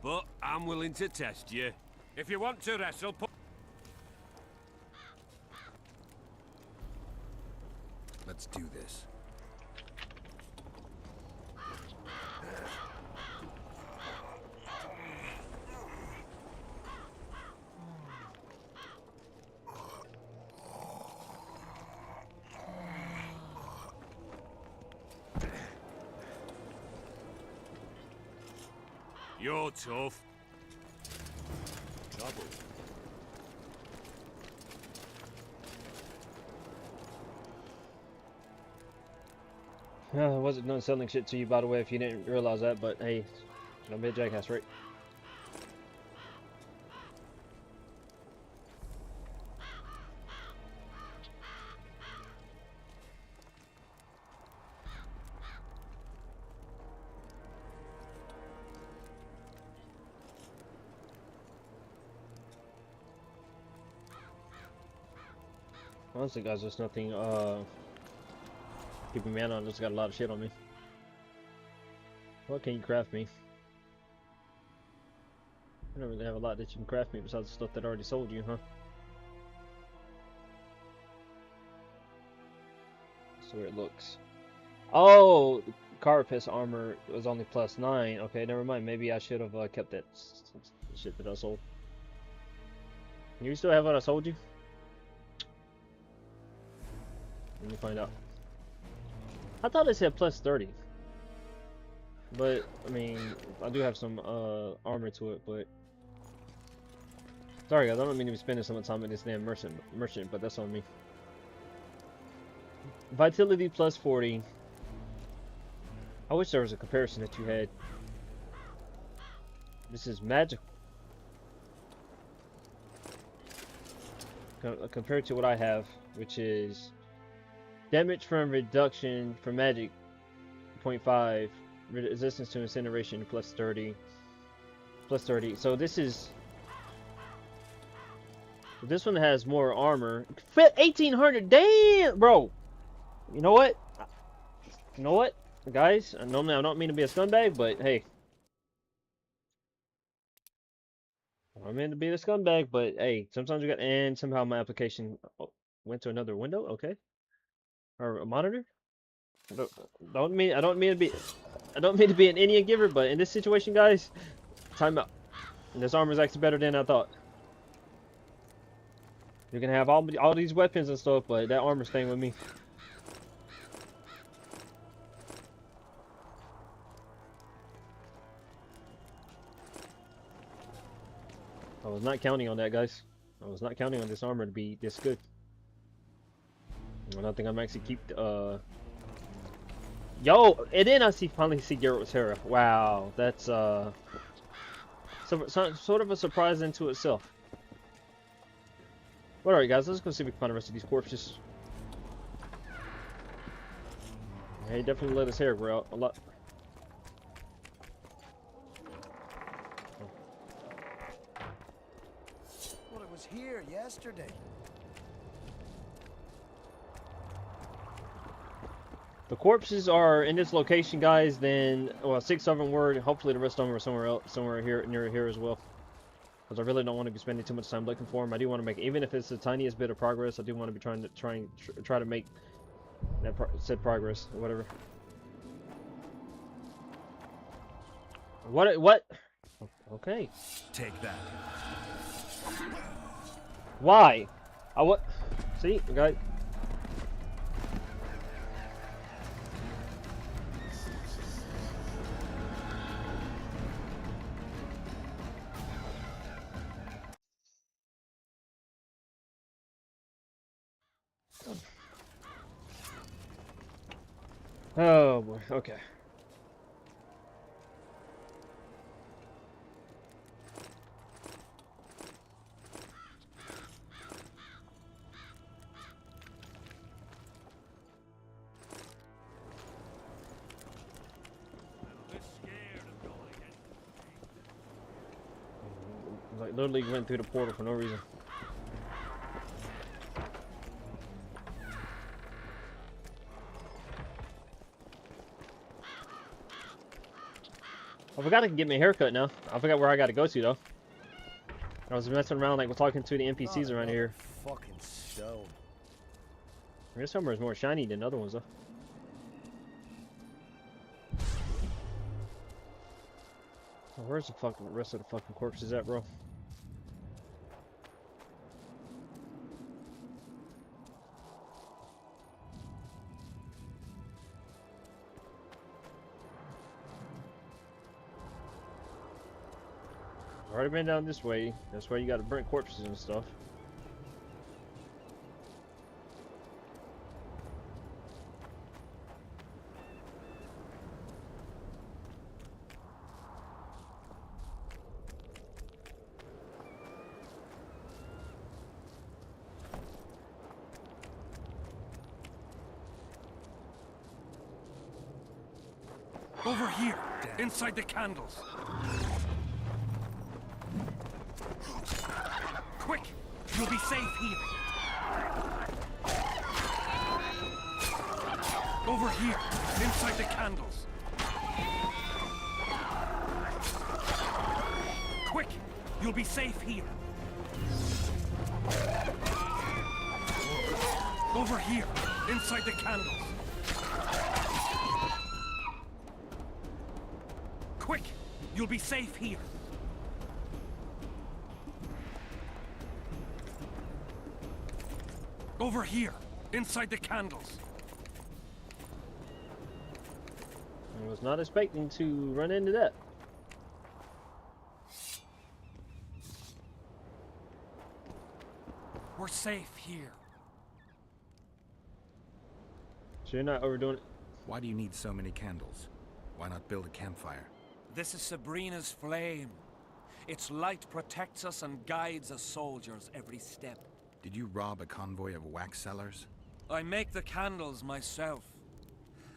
but I'm willing to test you. If you want to wrestle, Let's do this. You're tough. Trouble. I wasn't done selling shit to you, by the way, if you didn't realize that, but hey, don't be a jackass, right? Honestly, guys, there's nothing keeping me on. Just got a lot of shit on me. What can you craft me? I don't really have a lot that you can craft me besides the stuff that I already sold you, huh? That's the way it looks. Oh, Carapace armor was only +9. Okay, never mind. Maybe I should have kept that shit that I sold. You still have what I sold you? Let me find out. I thought it said +30. But, I mean, I do have some armor to it, but... Sorry guys, I don't mean to be spending so much time in this damn merchant, but that's on me. Vitality +40. I wish there was a comparison that you had. This is magic. Compared to what I have, which is... Damage from reduction from magic, 0.5. Resistance to incineration, +30. +30. So this is... This one has more armor. 1,800! Damn! Bro! You know what? You know what? Guys, normally I don't mean to be a scumbag, but hey. I don't mean to be a scumbag, but hey. Sometimes you got... And somehow my application went to another window? Okay. Or a monitor? I don't mean to be an Indian giver, but in this situation, guys, time out. And this armor is actually better than I thought. You can have all these weapons and stuff, but that armor's staying with me. I was not counting on that, guys. I was not counting on this armor to be this good. I don't think I'm actually keep Yo, and then I finally see Geralt's Terra. Wow, that's sort of a surprise into itself. But alright guys, let's go see if we can find the rest of these corpses. He definitely let his hair grow out a lot. Well, it was here yesterday. The corpses are in this location, guys. Then, well, 6 of them were. Hopefully, the rest of them are somewhere else, somewhere here, near here as well. Because I really don't want to be spending too much time looking for them. I do want to make, even if it's the tiniest bit of progress, I do want to be try to make that said progress or whatever. What? Okay. Take that. Why? I what? See, we got. Oh boy. Okay. Like literally went through the portal for no reason. I forgot I can get my haircut now. I forgot where I got to go to though. I was messing around like talking to the NPCs around here. Fucking stone. This summer is more shiny than other ones though. Oh, where's the fucking rest of the fucking corpses at, bro? Already been down this way. That's why you got to burn corpses and stuff. Over here, inside the candles. Quick! You'll be safe here. Over here, inside the candles. Quick! You'll be safe here. Over here, inside the candles. Quick! You'll be safe here. Over here, inside the candles. I was not expecting to run into that. We're safe here. So you're not overdoing it? Why do you need so many candles? Why not build a campfire? This is Sabrina's flame. Its light protects us and guides us soldiers every step. Did you rob a convoy of wax sellers? I make the candles myself.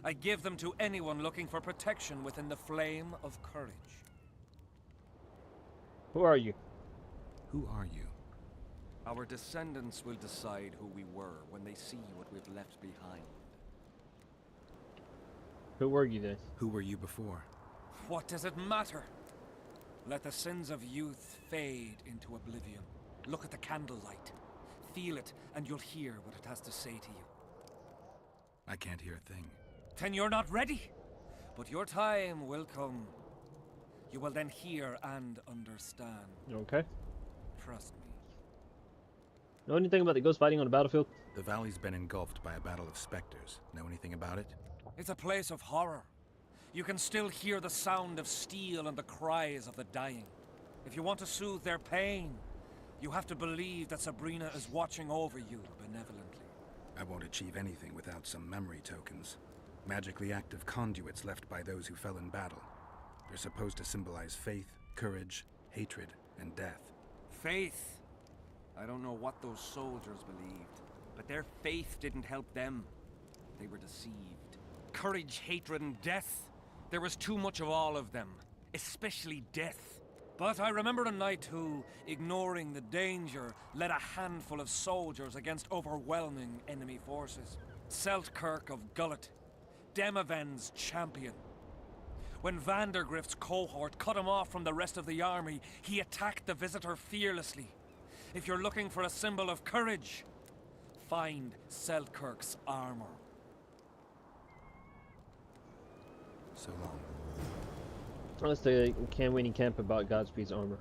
I give them to anyone looking for protection within the flame of courage. Who are you? Who are you? Our descendants will decide who we were when they see what we've left behind. Who were you then? Who were you before? What does it matter? Let the sins of youth fade into oblivion. Look at the candlelight. Feel it, and you'll hear what it has to say to you. I can't hear a thing. Then you're not ready. But your time will come. You will then hear and understand. Okay. Trust me. Know anything about the ghost fighting on the battlefield? The valley's been engulfed by a battle of specters. Know anything about it? It's a place of horror. You can still hear the sound of steel and the cries of the dying. If you want to soothe their pain, you have to believe that Sabrina is watching over you benevolently. I won't achieve anything without some memory tokens. Magically active conduits left by those who fell in battle. They're supposed to symbolize faith, courage, hatred, and death. Faith? I don't know what those soldiers believed, but their faith didn't help them. They were deceived. Courage, hatred, and death. There was too much of all of them, especially death. But I remember a knight who, ignoring the danger, led a handful of soldiers against overwhelming enemy forces. Seltkirk of Gullet, Demaven's champion. When Vandergrift's cohort cut him off from the rest of the army, he attacked the visitor fearlessly. If you're looking for a symbol of courage, find Seltkirk's armor. So long. Let's say, can we camp about Godspeed's armor?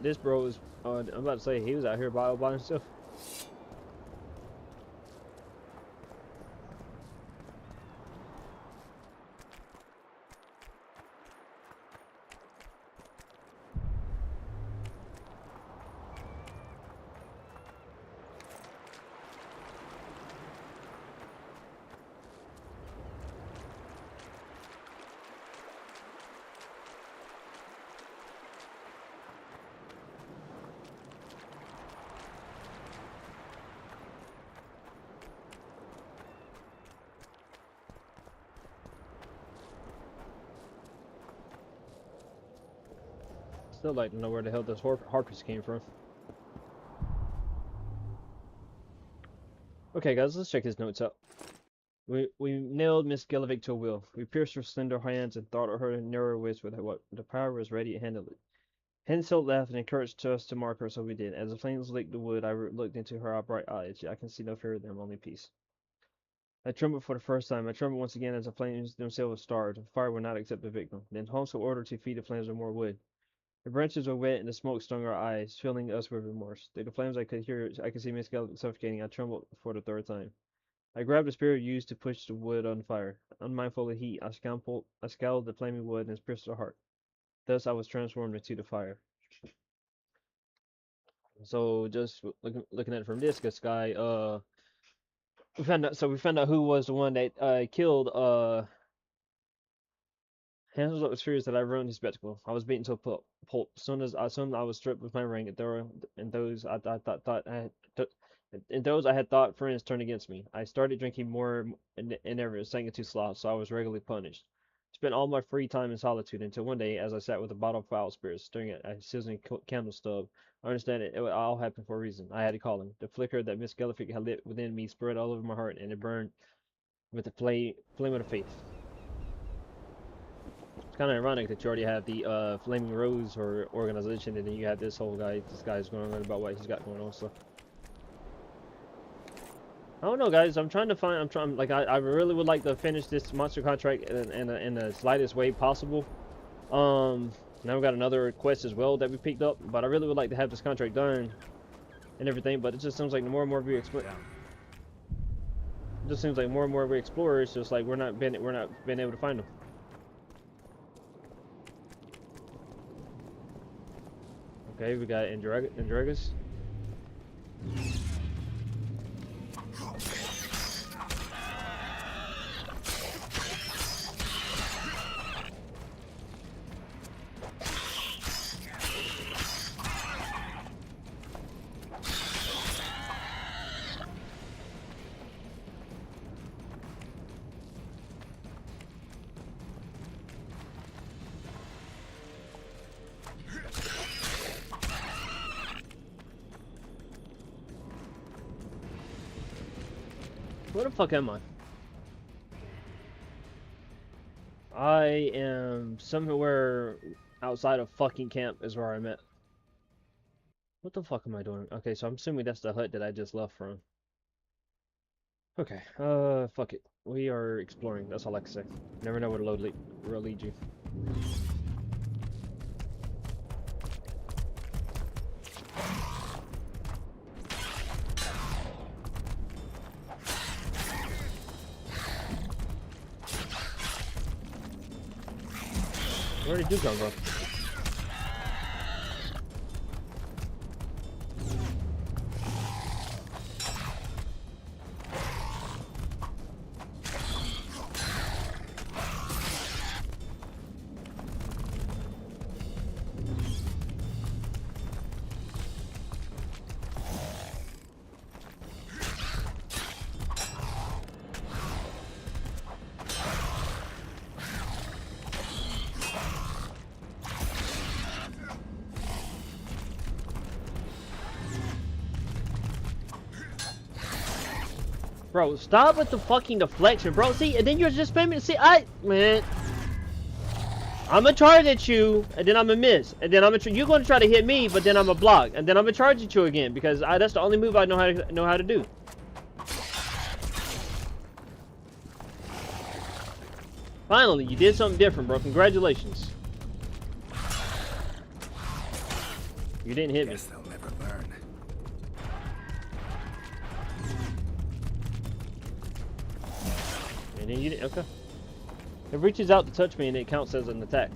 This bro is, I'm about to say, he was out here by himself. Still like to know where the hell this Harpies came from. Okay, guys, let's check his notes out. We nailed Miss Gillivick to a wheel. We pierced her slender hands and throttled her narrow waist with what the power was ready to handle it. Henselt laughed and encouraged us to mark her, so we did. As the flames licked the wood, I looked into her bright eyes. I can see no fear of them, only peace. I trembled for the first time. I trembled once again as the flames themselves started. The fire would not accept the victim. Then Holmes ordered to feed the flames with more wood. The branches were wet and the smoke stung our eyes, filling us with remorse. Through the flames I could see Miss Gillivick suffocating. I trembled for the third time. I grabbed the spear used to push the wood on fire. Unmindful of heat, I scowled the flaming wood and pierced her heart. Thus I was transformed into the fire. So just looking at it from this guy, we found out who was the one that killed Henselt was furious that I ruined his spectacle. I was beaten to a pulp. Soon I was stripped with my ring, and those I had thought friends turned against me. I started drinking more and ever, sank into sloth, so I was regularly punished. Spent all my free time in solitude until one day, as I sat with a bottle of foul spirits, staring at a sizzling candle stub, I understand it all happened for a reason. I had to call him. The flicker that Miss Gillivick had lit within me spread all over my heart, and it burned with the flame of faith. It's kind of ironic that you already have the Flaming Rose or organization, and then you have this whole guy. This guy's going on about what he's got going on. So I don't know, guys. I'm trying to find. I really would like to finish this monster contract in the slightest way possible. Now we got another quest as well that we picked up, but I really would like to have this contract done and everything. But it just seems like the more and more we explore, it's just like we're not being able to find them. Okay, we got Andregas. Where the fuck am I? I am somewhere outside of fucking camp is where I'm at. What the fuck am I doing? Okay, so I'm assuming that's the hut that I just left from. Okay, fuck it. We are exploring, that's all I can say. Never know where the road lead you. Where did you come from? Bro, stop with the fucking deflection, bro. See, and then you're just spamming. See, man. I'm gonna charge at you, and then I'm gonna miss, and then you're gonna try to hit me, but then I'm gonna block, and then I'm gonna charge at you again because that's the only move I know how to do. Finally, you did something different, bro. Congratulations. You didn't hit me. Guess they'll never learn. And then you didn't. Okay. It reaches out to touch me, and it counts as an attack.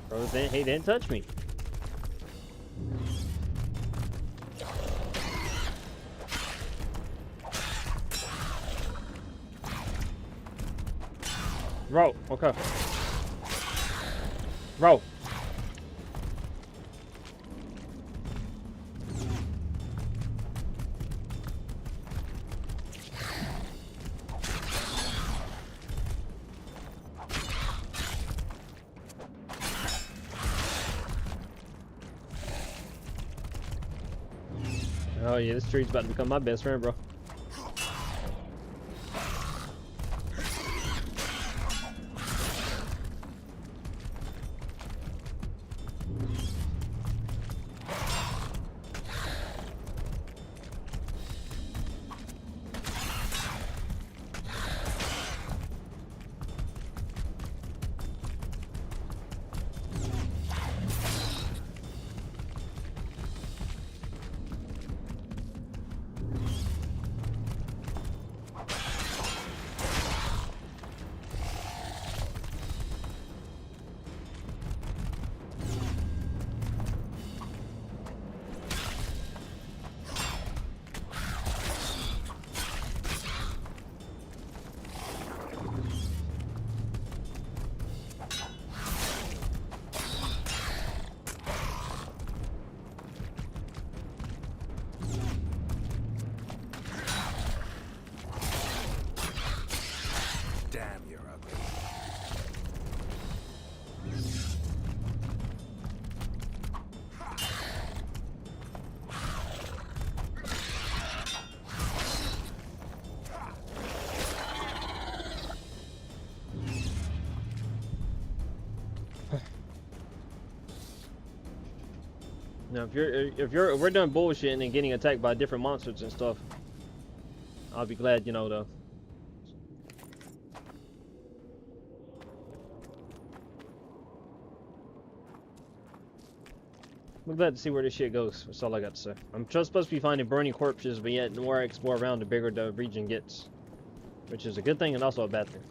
Bro, he didn't touch me. Bro, okay. Bro. Oh yeah, this tree's about to become my best friend, bro. Damn, you're ugly. Now, if we're done bullshitting and getting attacked by different monsters and stuff, I'll be glad, you know, though. I'm glad to see where this shit goes. That's all I got to say. I'm just supposed to be finding burning corpses, but yet the more I explore around, the bigger the region gets, which is a good thing and also a bad thing.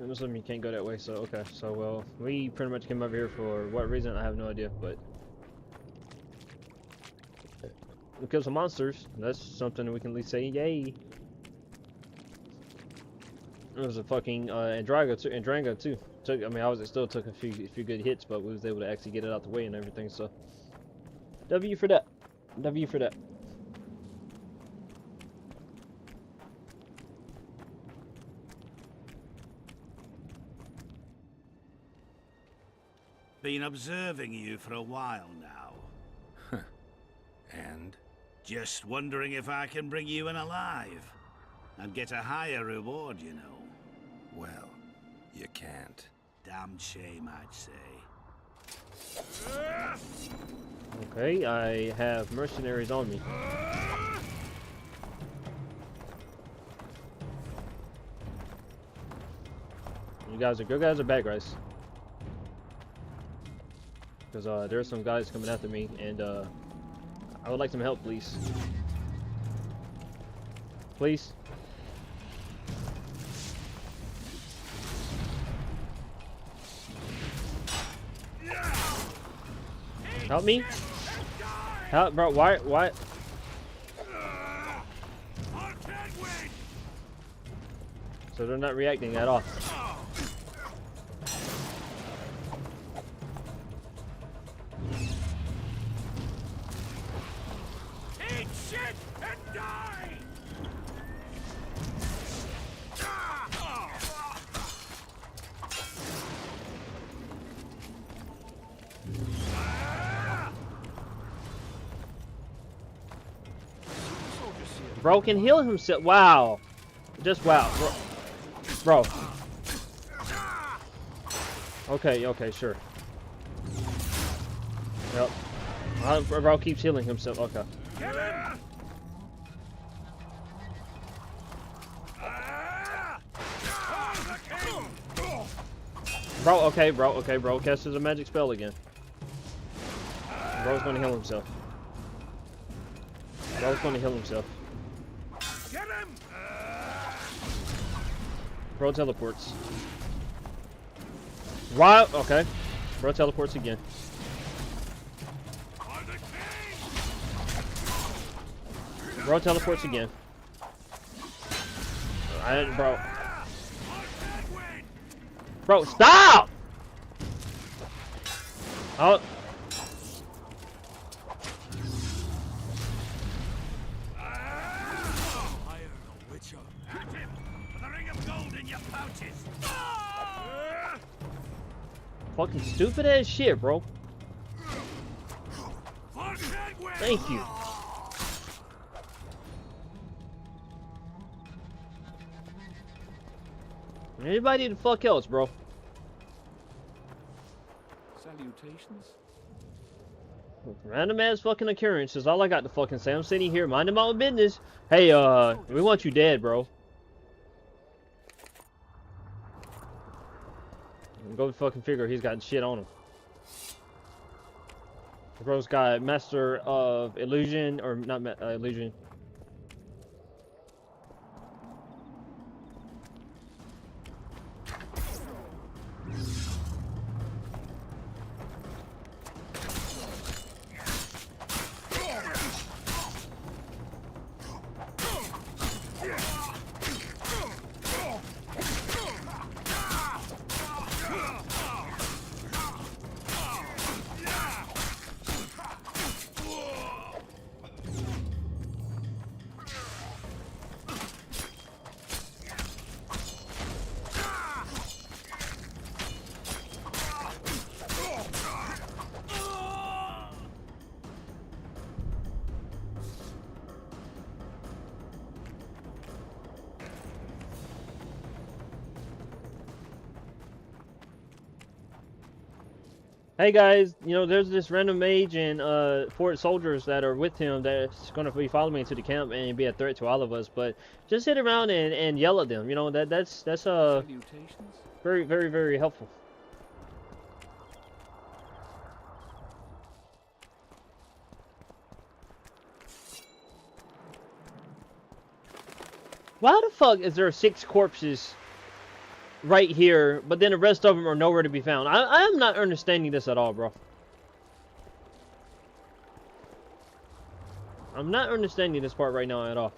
Muslim, you can't go that way, so okay. So, well, we pretty much came over here for what reason? I have no idea, but we killed some monsters. That's something we can at least say, yay. It was a fucking Andrango too. It still took a few good hits, but we was able to actually get it out the way and everything. So, W for that. W for that. Been observing you for a while now. And? Just wondering if I can bring you in alive. And get a higher reward, you know. Well, you can't. Damn shame, I'd say. Okay, I have mercenaries on me. You guys are good guys or bad guys? Because there's some guys coming after me, and I would like some help, please. Please. Help me. Help, bro. Why? So they're not reacting at all. Eat shit and die! Bro can heal himself. Wow. Just wow. Bro. Okay, sure. Yep. Bro keeps healing himself. Okay. Bro, okay, bro. Casts a magic spell again. Bro's gonna heal himself. Bro's gonna heal himself. Bro teleports. Wow, okay. Bro teleports again. Bro teleports again. Bro. Bro, stop! Oh. Fucking stupid ass shit, bro. Thank you. Anybody the fuck else, bro? Salutations. Random ass fucking occurrences. All I got to fucking say. I'm sitting here minding my own business. Hey, we want you dead, bro. Go fucking figure he's got shit on him. Bro's got Master of Illusion, or not Illusion. Hey guys, you know, there's this random mage and 4 soldiers that are with him that's going to be following me to the camp and be a threat to all of us, but just sit around and yell at them, you know, that's very, very, very helpful. Why the fuck is there 6 corpses right here, but then the rest of them are nowhere to be found? I am not understanding this at all, bro. I'm not understanding this part right now at all.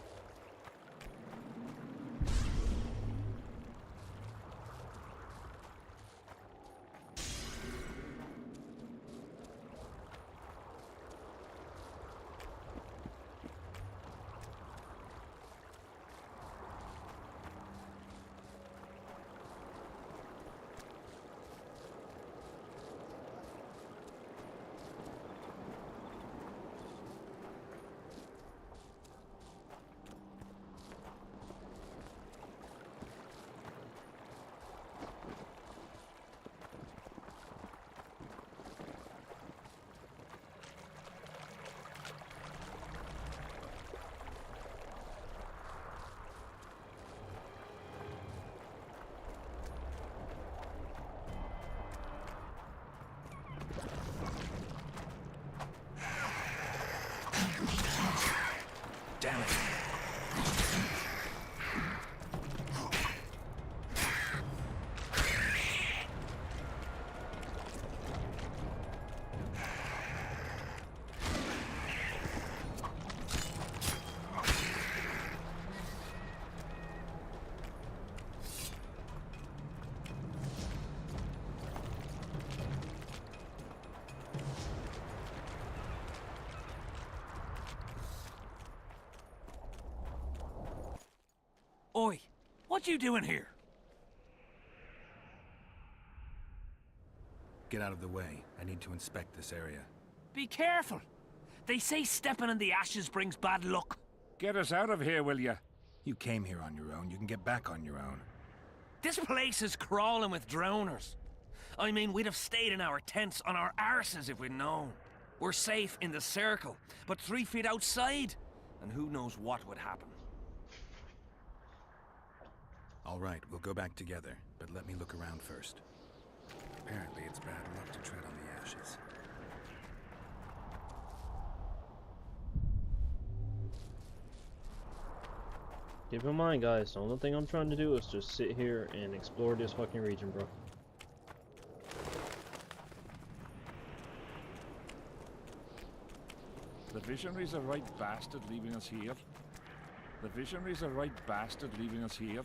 Damn it. Oi, what you doing here? Get out of the way. I need to inspect this area. Be careful. They say stepping in the ashes brings bad luck. Get us out of here, will you? You came here on your own. You can get back on your own. This place is crawling with drowners. I mean, we'd have stayed in our tents on our arses if we'd known. We're safe in the circle, but 3 feet outside, and who knows what would happen. All right, we'll go back together, but let me look around first. Apparently, it's bad luck to tread on the ashes. Keep in mind, guys, the only thing I'm trying to do is just sit here and explore this fucking region, bro. The Visionary's a right bastard leaving us here. The Visionary's a right bastard leaving us here.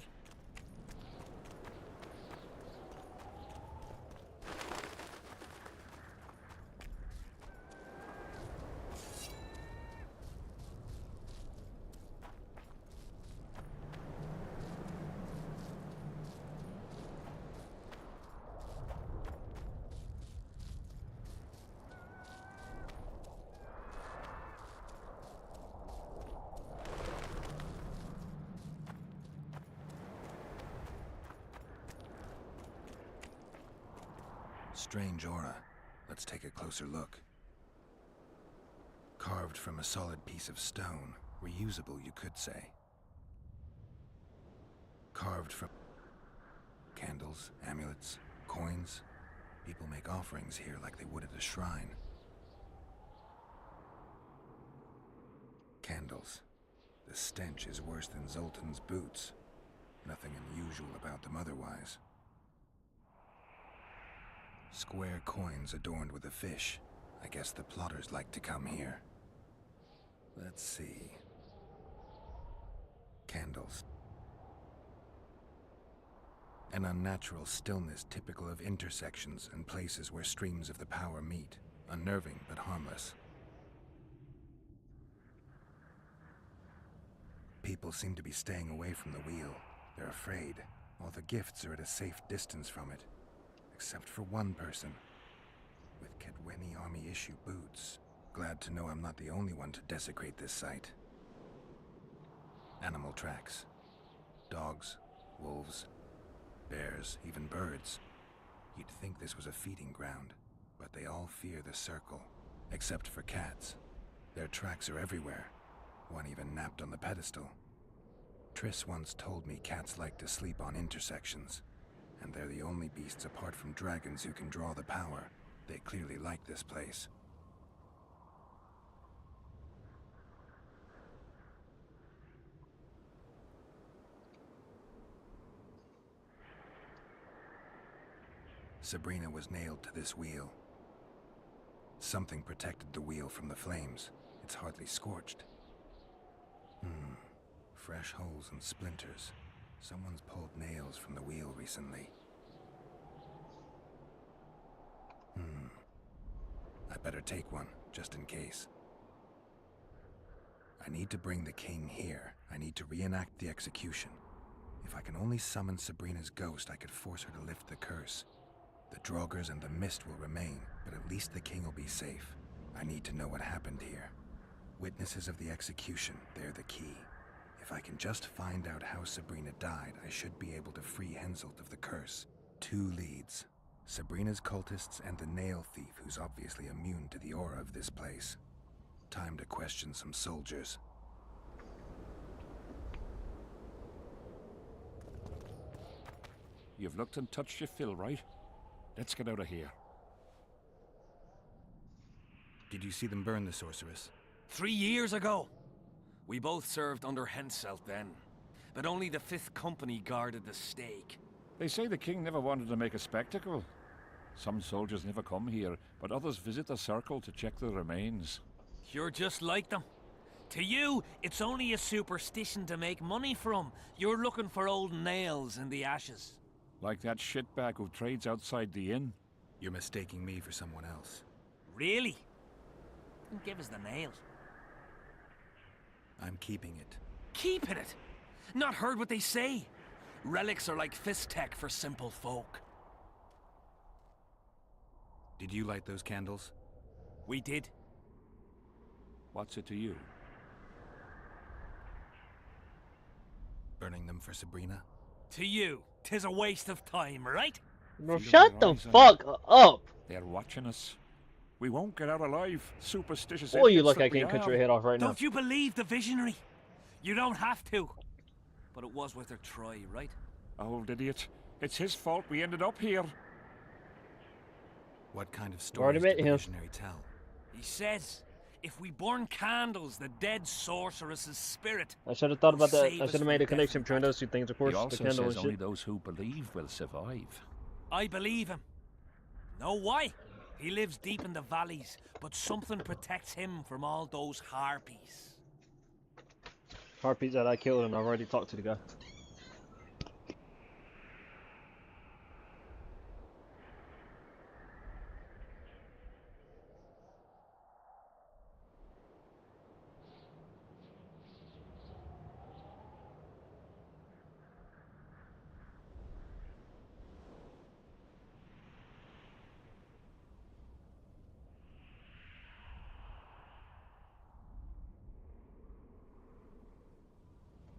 Strange aura. Let's take a closer look. Carved from a solid piece of stone. Reusable, you could say. Carved from candles, amulets, coins. People make offerings here like they would at a shrine. Candles. The stench is worse than Zoltan's boots. Nothing unusual about them otherwise. Square coins adorned with a fish. I guess the plotters like to come here. Let's see. Candles. An unnatural stillness typical of intersections and places where streams of the power meet. Unnerving but harmless. People seem to be staying away from the wheel. They're afraid. All the gifts are at a safe distance from it. Except for one person. With Kedweni Army issue boots. Glad to know I'm not the only one to desecrate this site. Animal tracks. Dogs, wolves, bears, even birds. You'd think this was a feeding ground, but they all fear the circle. Except for cats. Their tracks are everywhere. One even napped on the pedestal. Triss once told me cats like to sleep on intersections. And they're the only beasts apart from dragons who can draw the power. They clearly like this place. Sabrina was nailed to this wheel. Something protected the wheel from the flames. It's hardly scorched. Fresh holes and splinters. Someone's pulled nails from the wheel recently. I better take one, just in case. I need to bring the king here. I need to reenact the execution. If I can only summon Sabrina's ghost, I could force her to lift the curse. The Draugrs and the mist will remain, but at least the king will be safe. I need to know what happened here. Witnesses of the execution, they're the key. If I can just find out how Sabrina died, I should be able to free Henselt of the curse. 2 leads. Sabrina's cultists and the nail thief who's obviously immune to the aura of this place. Time to question some soldiers. You've looked and touched your fill, right? Let's get out of here. Did you see them burn the sorceress? 3 years ago. We both served under Henselt then, but only the 5th Company guarded the stake. They say the king never wanted to make a spectacle. Some soldiers never come here, but others visit the circle to check the remains. You're just like them. To you, it's only a superstition to make money from. You're looking for old nails in the ashes. Like that shitbag who trades outside the inn. You're mistaking me for someone else. Really? Then give us the nails. I'm keeping it. Keeping it? Not heard what they say? Relics are like fist tech for simple folk. Did you light those candles? We did. What's it to you? Burning them for Sabrina? To you, 'tis a waste of time, right? Bro, shut the fuck up! They're watching us. We won't get out alive. Superstitious. Oh, you idiots look, that I we can't cut are. your head off right now. Don't you believe the visionary? You don't have to. But it was worth a try, right? Old idiot. It's his fault we ended up here. What kind of Already stories met did the him. visionary tell? He says, if we burn candles, the dead sorceress's spirit. I should have thought about that. Save I us should have from made a death connection and between those two things, of course. He The also candle and says only shit. those who believe will survive. I believe him. Know why? He lives deep in the valleys, but something protects him from all those harpies. Harpies that I killed, and I've already talked to the guy.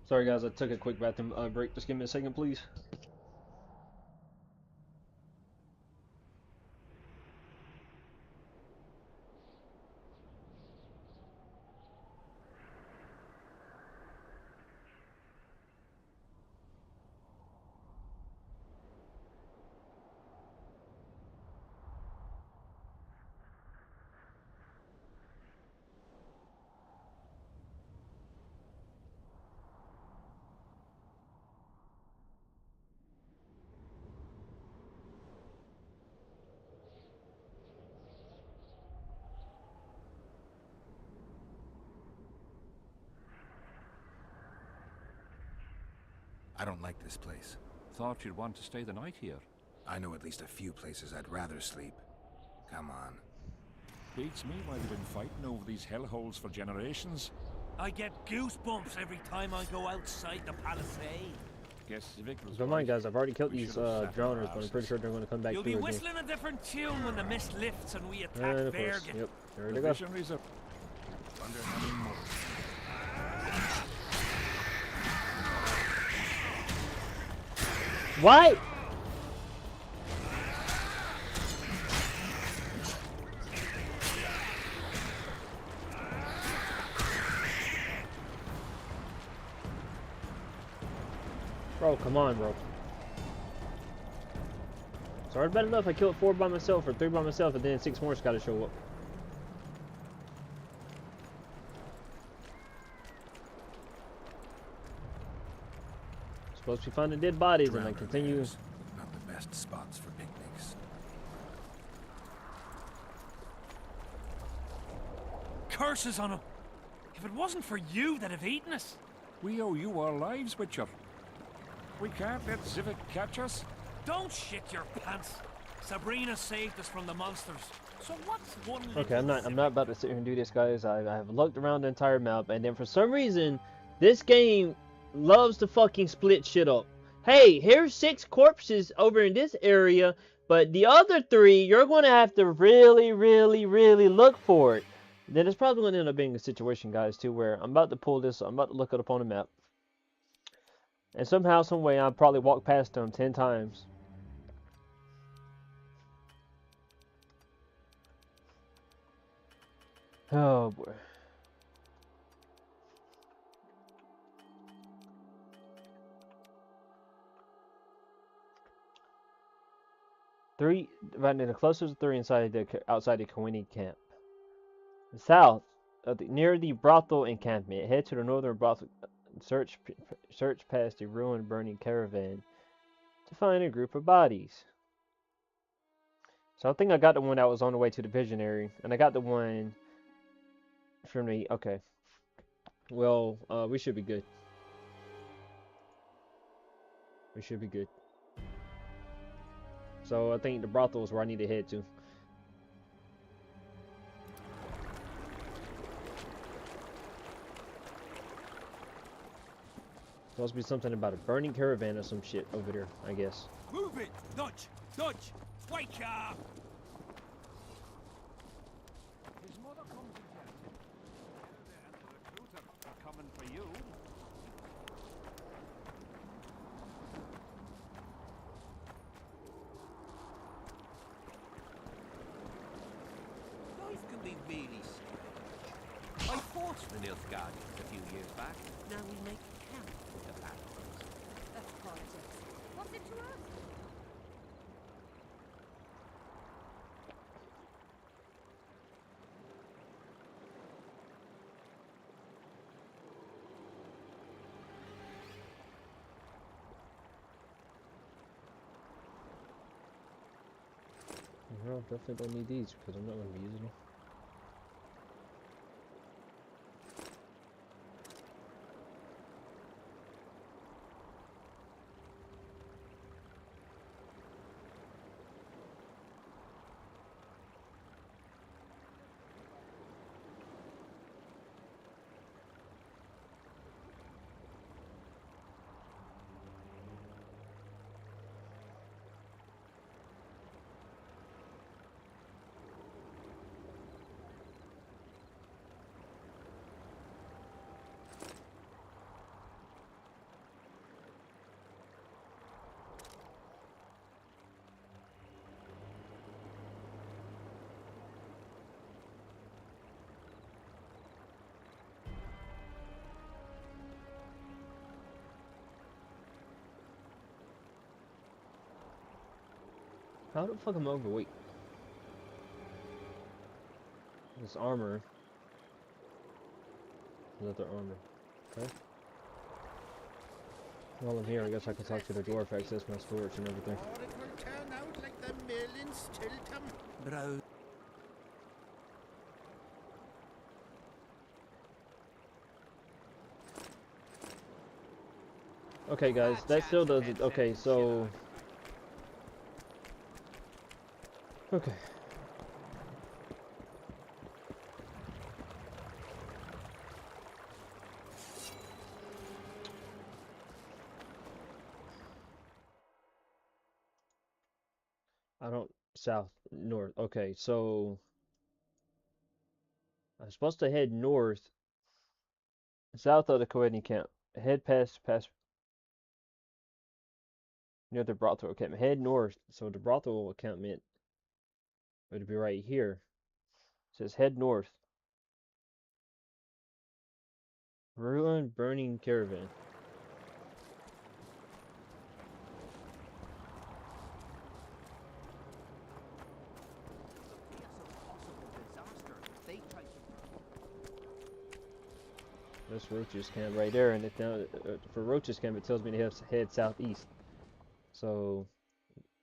Sorry guys, I took a quick bathroom break. Just give me a second, please. I don't like this place. Thought you'd want to stay the night here. I know at least a few places I'd rather sleep. Come on. Beats me why they've been fighting over these hellholes for generations. I get goosebumps every time I go outside the palisade. Guess Vic was Don't mind right. guys, I've already killed We these should have sat in our drowners, but I'm pretty sure they're going to come back You'll through be again. whistling a different tune when the mist lifts and we attack And of course, Bergen. yep, there The they go. visionaries are underhanding more. What? Bro, come on, bro. It's already bad enough I killed 4 by myself or 3 by myself, and then 6 more's gotta show up. Supposed to be finding dead bodies, and I Drowner continue. lairs, not the best spots for picnics. Curses on him! If it wasn't for you, they'd have eaten us. We owe you our lives, Witcher. We can't let Zivik catch us. Don't shit your pants. Sabrina saved us from the monsters. So what's one Okay, little I'm not about to sit here and do this, guys. I have looked around the entire map, and then for some reason, this game loves to fucking split shit up. Hey, here's 6 corpses over in this area, but the other 3, you're going to have to really, really, really look for it. Then it's probably going to end up being a situation, guys, too, where I'm about to pull this, I'm about to look it up on the map. And somehow, some way, I'll probably walk past them 10 times. Oh, boy. The closest 3 outside the Kawini camp. South, near the brothel encampment. Head to the northern brothel. Search past the ruined, burning caravan to find a group of bodies. So I think I got the one that was on the way to the visionary, and I got the one from the. Okay. Well, we should be good. We should be good. So I think the brothel is where I need to head to. Supposed to be something about a burning caravan or some shit over there, I guess. Move it! Dodge! Dodge! Wake up! His mother comes again. The recruiter are coming for you. Life can be really strange. I fought the Nilfgaardians a few years back. Now we make camp with the Battlers. That's politics. What's it to us? Well, definitely don't need these because I'm not going to be using them. How the fuck am I overweight? This armor. Leather armor. Okay. While I'm here, I guess I can talk to the dwarf, access my storage and everything. Or it will turn out like the mill in Stilton. Bro. Okay, guys, that still does it. Okay, so. Okay. I don't south north. Okay, so I'm supposed to head north, south of the Coedni camp. Head past near the brothel camp. Head north. So the brothel encampment would be right here. It says head north. Ruined burning caravan. That's Roach's camp right there, and it for Roach's camp it tells me to head southeast. So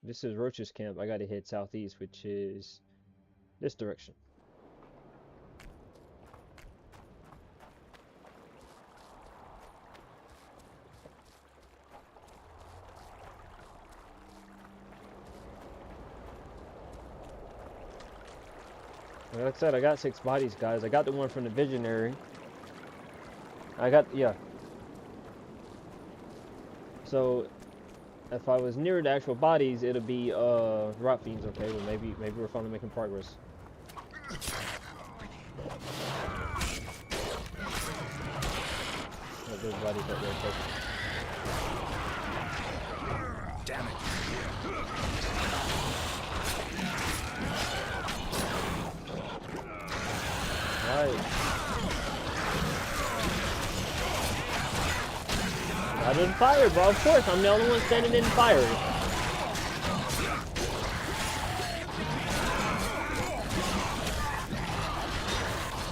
this is Roach's camp. I gotta head southeast, which is this direction. Like I said, I got 6 bodies, guys. I got the one from the Visionary. Yeah. So, if I was near the actual bodies, it'll be, rot fiends, okay? Well, maybe we're finally making progress. Oh, there's bodies right there, okay. Damn it. Right. Out of the fire, bro. Of course, I'm the only one standing in fire.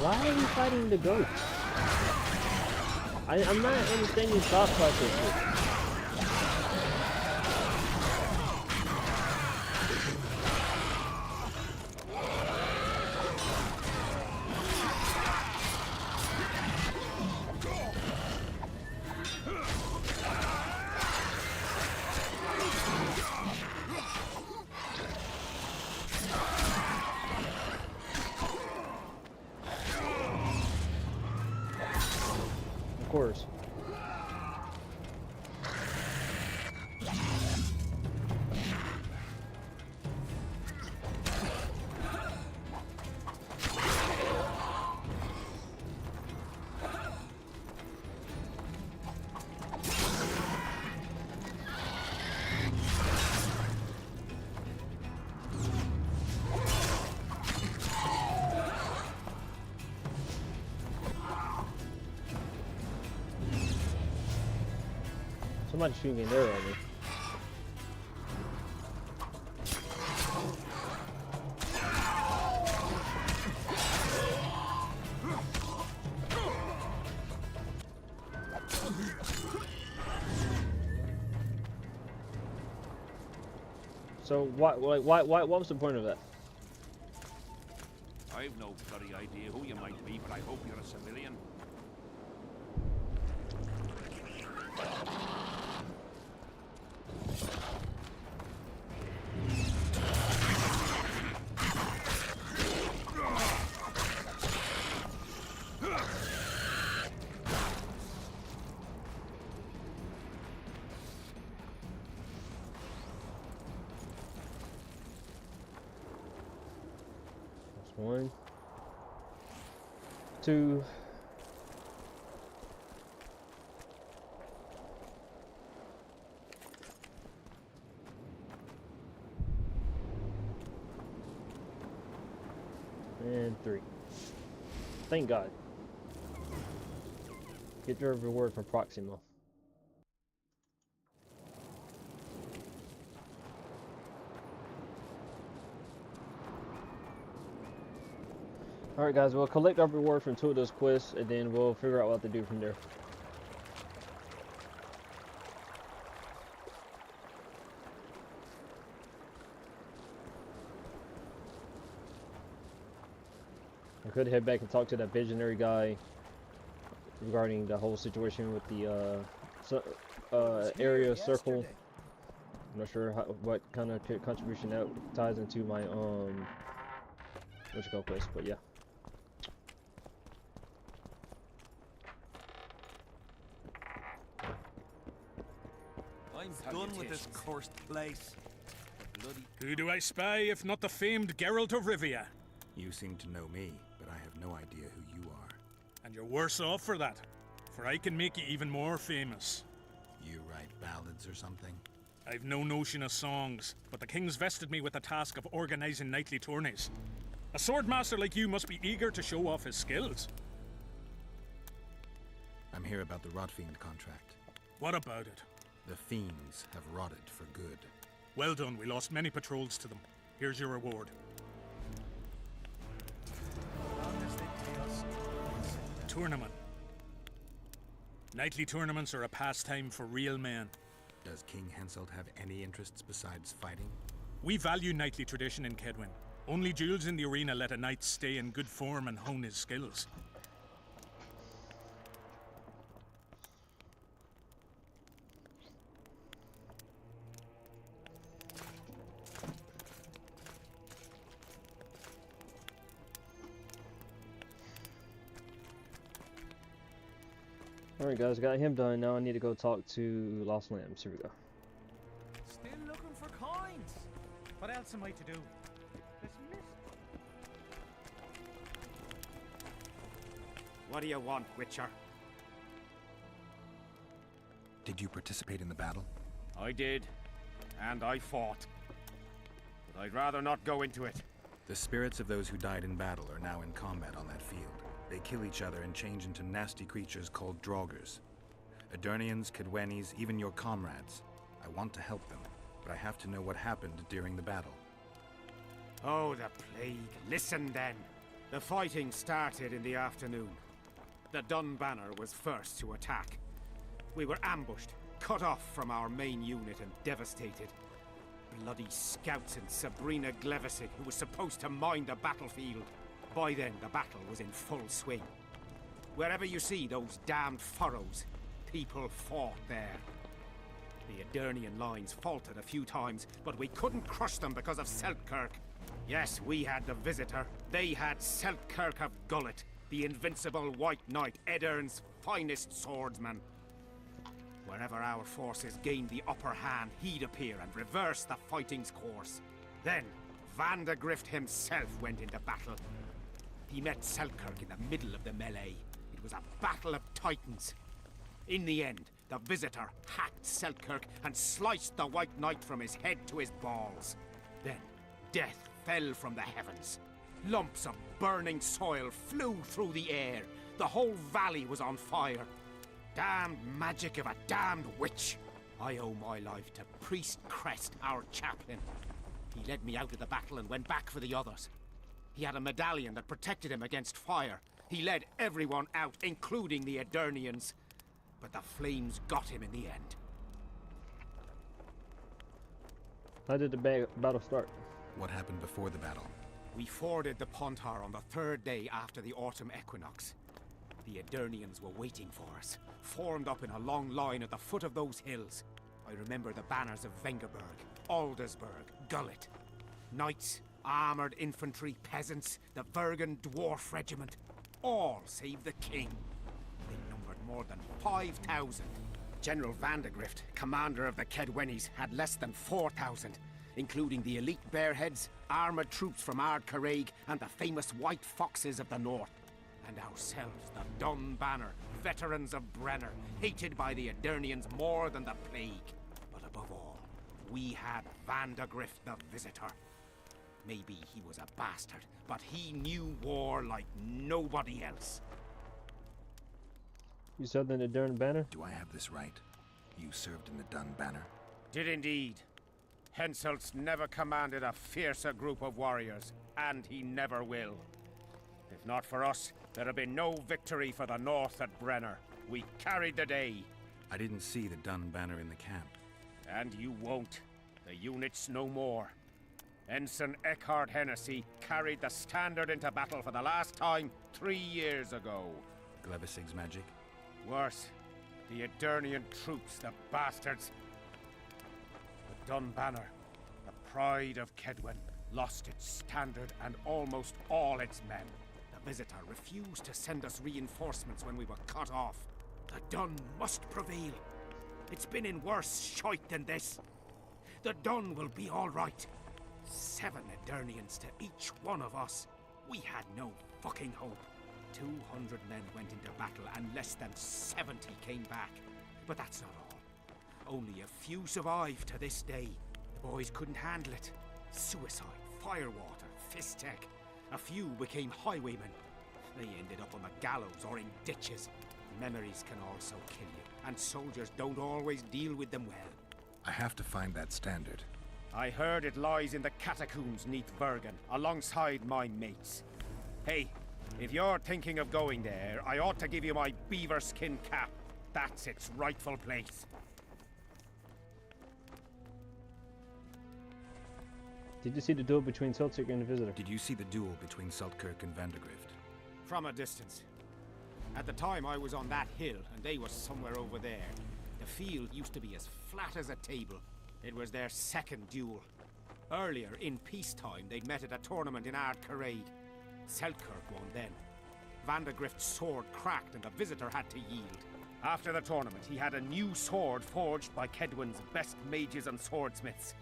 Why are we fighting the goat? I'm not understanding his thought process here. Of course. Somebody's shooting an arrow at me. So why what was the point of that? I've no bloody idea who you might be, but I hope you're a civilian. That's 1, 2. And 3. Thank God. Get your reward from Proxima. Alright guys, we'll collect our reward from 2 of those quests and then we'll figure out what to do from there. I could head back and talk to that visionary guy regarding the whole situation with the area circle. I'm not sure what kind of contribution that ties into my quest, but yeah. I'm done with this cursed place. Bloody... Who do I spy if not the famed Geralt of Rivia? You seem to know me, but I have no idea who you are. And you're worse off for that, for I can make you even more famous. You write ballads or something? I've no notion of songs, but the king's vested me with the task of organizing knightly tourneys. A swordmaster like you must be eager to show off his skills. I'm here about the Rotfiend contract. What about it? The fiends have rotted for good. Well done, we lost many patrols to them. Here's your reward. Tournament. Knightly tournaments are a pastime for real men. Does King Henselt have any interests besides fighting? We value knightly tradition in Kedwin. Only duels in the arena let a knight stay in good form and hone his skills. Alright guys, got him done. Now I need to go talk to Lost Lambs. Here we go. Still looking for coins. What else am I to do? What do you want, Witcher? Did you participate in the battle? I did, and I fought. But I'd rather not go into it. The spirits of those who died in battle are now in combat on that field. They kill each other and change into nasty creatures called Draugrs. Edirnians, Kedwenis, even your comrades. I want to help them, but I have to know what happened during the battle. Oh, the plague. Listen then. The fighting started in the afternoon. The Dun Banner was first to attack. We were ambushed, cut off from our main unit and devastated. Bloody scouts and Sabrina Glevisid, who was supposed to mind the battlefield. By then, the battle was in full swing. Wherever you see those damned furrows, people fought there. The Edirnian lines faltered a few times, but we couldn't crush them because of Seltkirk. Yes, we had the Visitor. They had Seltkirk of Gullet, the invincible White Knight, Edirn's finest swordsman. Wherever our forces gained the upper hand, he'd appear and reverse the fighting's course. Then, Vandegrift himself went into battle. He met Seltkirk in the middle of the melee. It was a battle of titans. In the end, the Visitor hacked Seltkirk and sliced the White Knight from his head to his balls. Then, death fell from the heavens. Lumps of burning soil flew through the air. The whole valley was on fire. Damned magic of a damned witch. I owe my life to Priest Crest, our chaplain. He led me out of the battle and went back for the others. He had a medallion that protected him against fire. He led everyone out, including the Edirnians. But the flames got him in the end. How did the battle start? What happened before the battle? We forded the Pontar on the third day after the autumn equinox. The Edirnians were waiting for us, formed up in a long line at the foot of those hills. I remember the banners of Vengerberg, Aldersburg, Gullet. Knights, armoured infantry, peasants, the Vergen dwarf regiment. All save the king. They numbered more than 5,000. General Vandegrift, commander of the Kedwennies, had less than 4,000, including the elite Bearheads, armoured troops from Ard Caraig, and the famous White Foxes of the north. And ourselves, the Dun Banner, veterans of Brenner, hated by the Edirnians more than the plague. But above all, we had Vandegrift the Visitor. Maybe he was a bastard, but he knew war like nobody else. You served in the Dun Banner? Do I have this right? You served in the Dun Banner? Did indeed. Henselt's never commanded a fiercer group of warriors, and he never will. If not for us, there'd have been no victory for the North at Brenner. We carried the day. I didn't see the Dun Banner in the camp. And you won't. The unit's no more. Ensign Eckhard Hennessy carried the standard into battle for the last time 3 years ago. Glevisig's magic? Worse. The Edirnian troops, the bastards. The Dun Banner, the pride of Kedwen, lost its standard and almost all its men. The Visitor refused to send us reinforcements when we were cut off. The Dun must prevail. It's been in worse shite than this. The Dun will be all right. 7 Edirnians to each one of us. We had no fucking hope. 200 men went into battle and less than 70 came back. But that's not all. Only a few survived to this day. The boys couldn't handle it. Suicide, firewater, fistek. A few became highwaymen. They ended up on the gallows or in ditches. Memories can also kill you, and soldiers don't always deal with them well. I have to find that standard. I heard it lies in the catacombs neath Bergen, alongside my mates. Hey, if you're thinking of going there, I ought to give you my beaver skin cap. That's its rightful place. Did you see the duel between Selkirk and the Visitor? Did you see the duel between Selkirk and Vandegrift? From a distance. At the time I was on that hill, and they were somewhere over there. The field used to be as flat as a table. It was their second duel. Earlier, in peacetime, they'd met at a tournament in Ard Caraig. Selkirk won then. Vandegrift's sword cracked and the Visitor had to yield. After the tournament, he had a new sword forged by Kedwen's best mages and swordsmiths.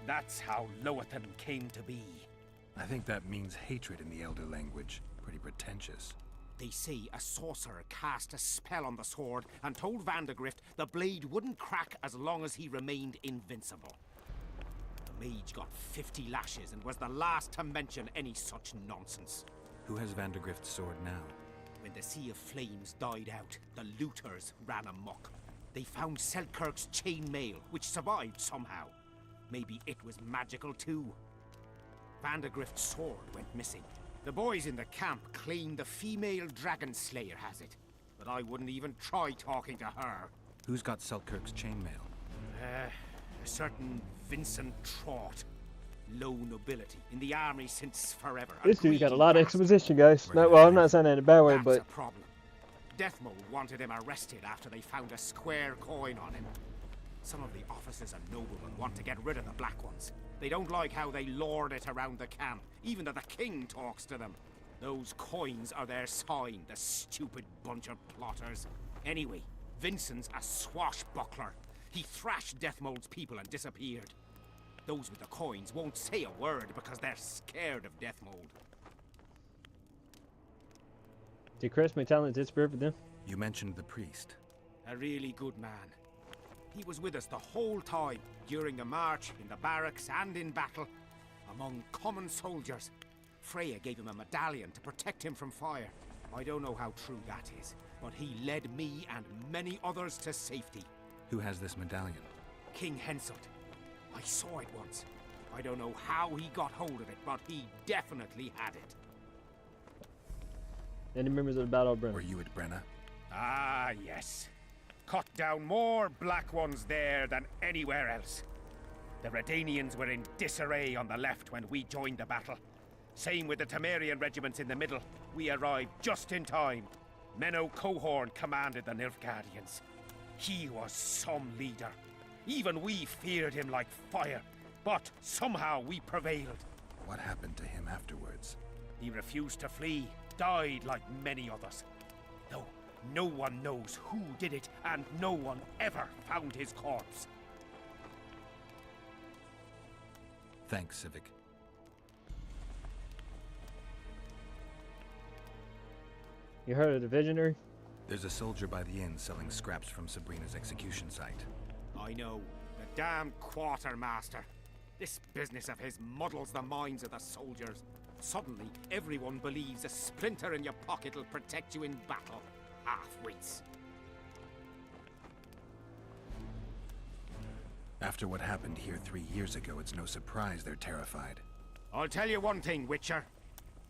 That's how Lowathan came to be. I think that means hatred in the Elder language. Pretty pretentious. They say a sorcerer cast a spell on the sword and told Vandegrift the blade wouldn't crack as long as he remained invincible. The mage got 50 lashes and was the last to mention any such nonsense. Who has Vandegrift's sword now? When the Sea of Flames died out, the looters ran amok. They found Selkirk's chainmail, which survived somehow. Maybe it was magical too. Vandegrift's sword went missing. The boys in the camp claim the female dragon slayer has it, but I wouldn't even try talking to her. Who's got Selkirk's chainmail? A certain Vincent Trott. Low nobility in the army since forever. This dude's got a lot of exposition, guys. No, well, I'm not saying that in a bad way, That's but a problem. Deathmold wanted him arrested after they found a square coin on him. Some of the officers and noblemen want to get rid of the black ones. They don't like how they lord it around the camp, even though the king talks to them. Those coins are their sign, the stupid bunch of plotters. Anyway, Vincent's a swashbuckler. He thrashed Deathmold's people and disappeared. Those with the coins won't say a word because they're scared of Deathmold. did Crest make talented spirit for them? You mentioned the priest. A really good man. He was with us the whole time, during the march, in the barracks and in battle, among common soldiers. Freya gave him a medallion to protect him from fire. I don't know how true that is, but he led me and many others to safety. Who has this medallion? King Henselt. I saw it once. I don't know how he got hold of it, but he definitely had it. Any members of the Battle of Brenna? Were you at Brenna? Ah, yes. Cut down more black ones there than anywhere else. The Redanians were in disarray on the left when we joined the battle. Same with the Temerian regiments in the middle. We arrived just in time. Menno Cohorn commanded the Nilfgaardians. He was some leader. Even we feared him like fire, but somehow we prevailed. What happened to him afterwards? He refused to flee, died like many others. Though no one knows who did it, and no one ever found his corpse. Thanks, Civic. You heard of the Visionary? There's a soldier by the inn selling scraps from Sabrina's execution site. I know. The damn quartermaster. This business of his muddles the minds of the soldiers. Suddenly, everyone believes a splinter in your pocket will protect you in battle. Half-wits. After what happened here 3 years ago, it's no surprise they're terrified. I'll tell you one thing, Witcher.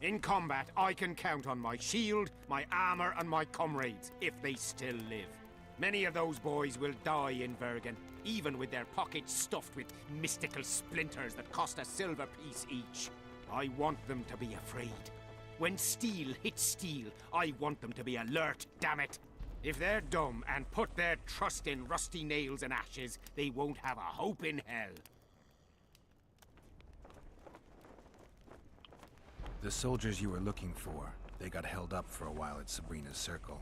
In combat, I can count on my shield, my armor, and my comrades, if they still live. Many of those boys will die in Vergen, even with their pockets stuffed with mystical splinters that cost a silver piece each. I want them to be afraid. When steel hits steel, I want them to be alert, damn it! If they're dumb and put their trust in rusty nails and ashes, they won't have a hope in hell. The soldiers you were looking for, they got held up for a while at Sabrina's circle.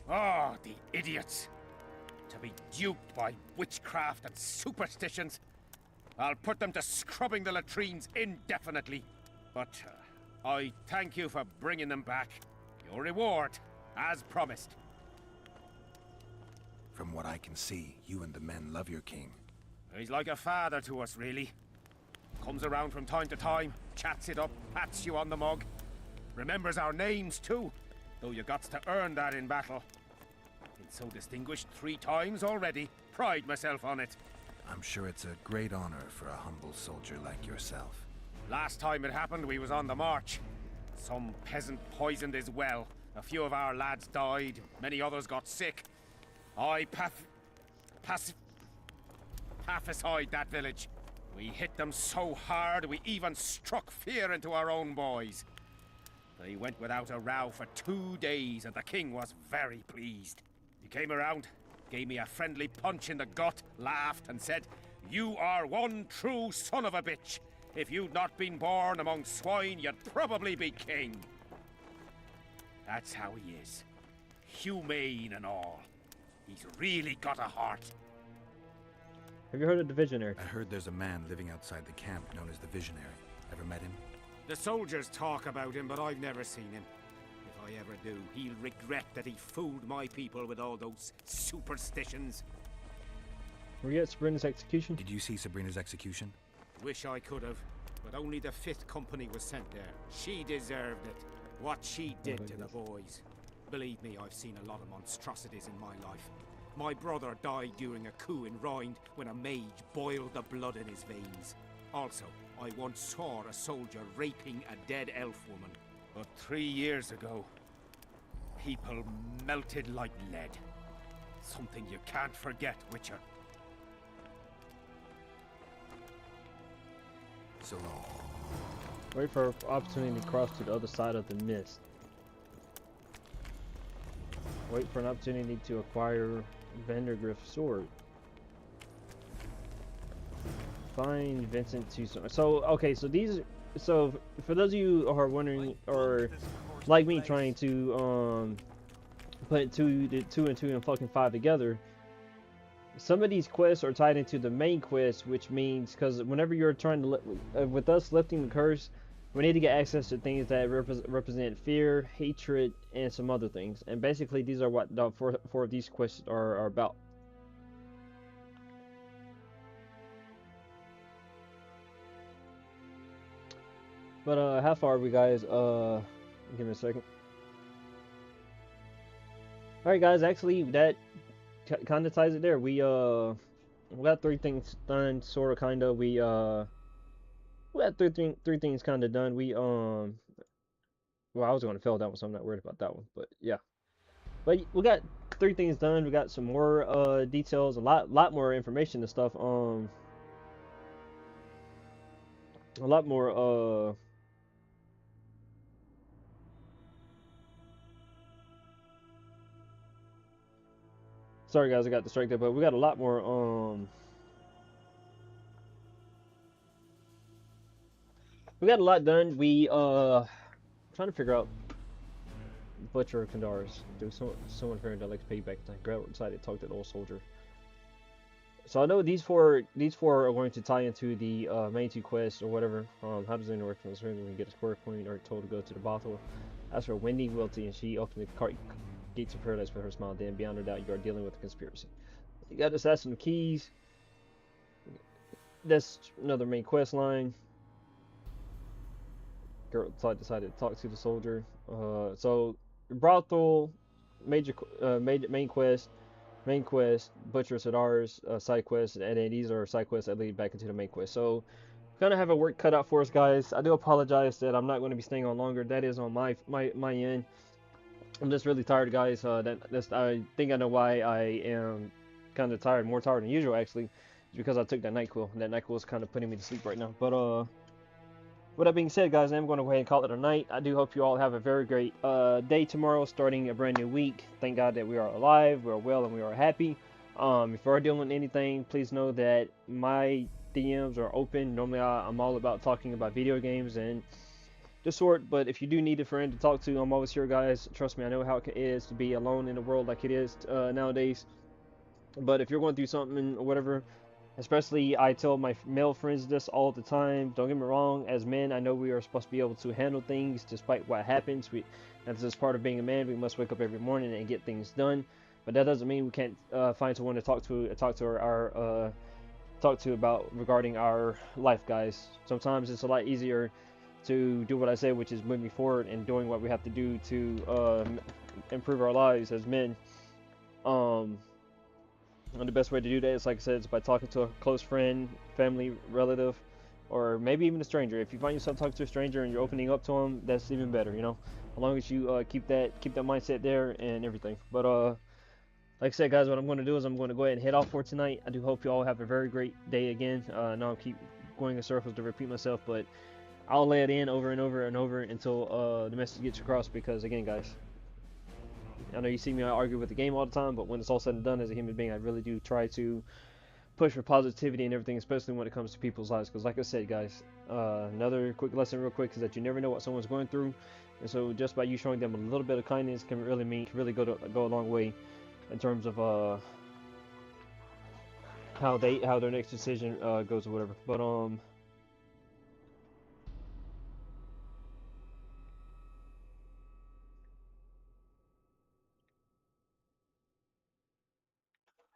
Oh, the idiots! To be duped by witchcraft and superstitions. I'll put them to scrubbing the latrines indefinitely. But I thank you for bringing them back. Your reward, as promised. From what I can see, you and the men love your king. He's like a father to us, really. Comes around from time to time, chats it up, pats you on the mug. Remembers our names, too, though you got to earn that in battle. Been so distinguished 3 times already. Pride myself on it. I'm sure it's a great honor for a humble soldier like yourself. Last time it happened, we was on the march. Some peasant poisoned his well. A few of our lads died, many others got sick. I pacified that village. We hit them so hard, we even struck fear into our own boys. They went without a row for 2 days, and the king was very pleased. He came around, gave me a friendly punch in the gut, laughed, and said, "You are one true son of a bitch. If you'd not been born among swine, you'd probably be king." That's how he is. Humane and all. He's really got a heart. Have you heard of the Visionary? I heard there's a man living outside the camp known as the Visionary. Ever met him? The soldiers talk about him, but I've never seen him. If I ever do, he'll regret that he fooled my people with all those superstitions. Were you at Sabrina's execution? Did you see Sabrina's execution? Wish I could have, but only the 5th Company was sent there. She deserved it. What she did to the boys. Believe me, I've seen a lot of monstrosities in my life. My brother died during a coup in Rhind when a mage boiled the blood in his veins. Also, I once saw a soldier raping a dead elf woman. But 3 years ago, people melted like lead. Something you can't forget, Witcher. So long. Wait for an opportunity to cross to the other side of the mist. Wait for an opportunity to acquire Vandergriff's sword. Find Vincent Toussaint. So, okay, so these... So, for those of you who are wondering, or like me, trying to put two and two and fucking 5 together, some of these quests are tied into the main quest, which means, because whenever you're trying to, with us lifting the curse, we need to get access to things that represent fear, hatred, and some other things. And basically, these are what the four of these quests are about. But how far are we, guys? Give me a second. Alright, guys, actually, that kind of ties it there. We got 3 things done, sort of, kind of. We got three things kind of done. Well, I was going to fail that one, so I'm not worried about that one. But yeah, but we got 3 things done. We got some more details, a lot more information and stuff. A lot more sorry guys, I got distracted, but we got a lot more we got a lot done. We trying to figure out Butcher Kandars. Do someone here that likes payback time. Grab decided to talk to the old soldier. So I know these four are going to tie into the main 2 quests or whatever. How does it work? From this room, we can get a square coin or told to go to the brothel. As for Wendy Wilty, and she opened the gates of paradise with her smile. Then beyond a doubt, you are dealing with a conspiracy. You got assassin keys. That's another main quest line. Girl decided to talk to the soldier. So brothel, main quest, Butcher Sadar's side quest, and then these are side quests that lead back into the main quest. So gonna have a work cut out for us, guys. I do apologize that I'm not going to be staying on longer. That is on my end. I'm just really tired, guys. I think I know why I am kind of tired, more tired than usual actually, because I took that NyQuil. That NyQuil is kind of putting me to sleep right now. But with that being said, guys, I'm going to go ahead and call it a night. I do hope you all have a very great day tomorrow, starting a brand new week. Thank God that we are alive, we are well, and we are happy. If you are dealing with anything, please know that my DMs are open. Normally, I'm all about talking about video games and the sort, but if you do need a friend to talk to, I'm always here, guys. Trust me, I know how it is to be alone in the world like it is nowadays. But if you're going through something or whatever, especially I tell my male friends this all the time. Don't get me wrong, as men, I know we are supposed to be able to handle things despite what happens. That's just part of being a man. We must wake up every morning and get things done. But that doesn't mean we can't find someone to talk to about regarding our life, guys. Sometimes it's a lot easier to do what I say, which is moving forward and doing what we have to do to improve our lives as men. And the best way to do that is, like I said, is by talking to a close friend, family, relative, or maybe even a stranger. If you find yourself talking to a stranger and you're opening up to them, that's even better, you know, as long as you keep that mindset there and everything. But like I said, guys, what I'm going to do is I'm going to go ahead and head off for tonight. I do hope you all have a very great day again. Now I keep going in circles to repeat myself, but I'll lay it in over and over and over until the message gets across, because again, guys, I know you see me argue with the game all the time, but when it's all said and done, as a human being, I really do try to push for positivity and everything, especially when it comes to people's lives. Because like I said, guys, another quick lesson real quick is that you never know what someone's going through, and so just by you showing them a little bit of kindness can really go a long way in terms of how their next decision goes or whatever. But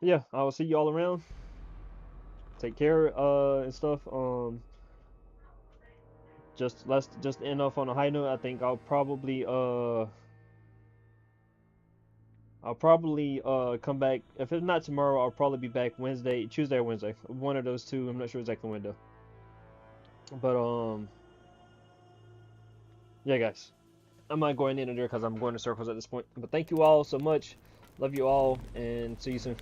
yeah, I will see you all around. Take care and stuff. Just to end off on a high note, I think I'll probably come back. If it's not tomorrow, I'll probably be back Tuesday or Wednesday. One of those two. I'm not sure exactly when though. But yeah, guys, I'm not going in there because I'm going in circles at this point. But thank you all so much. Love you all, and see you soon.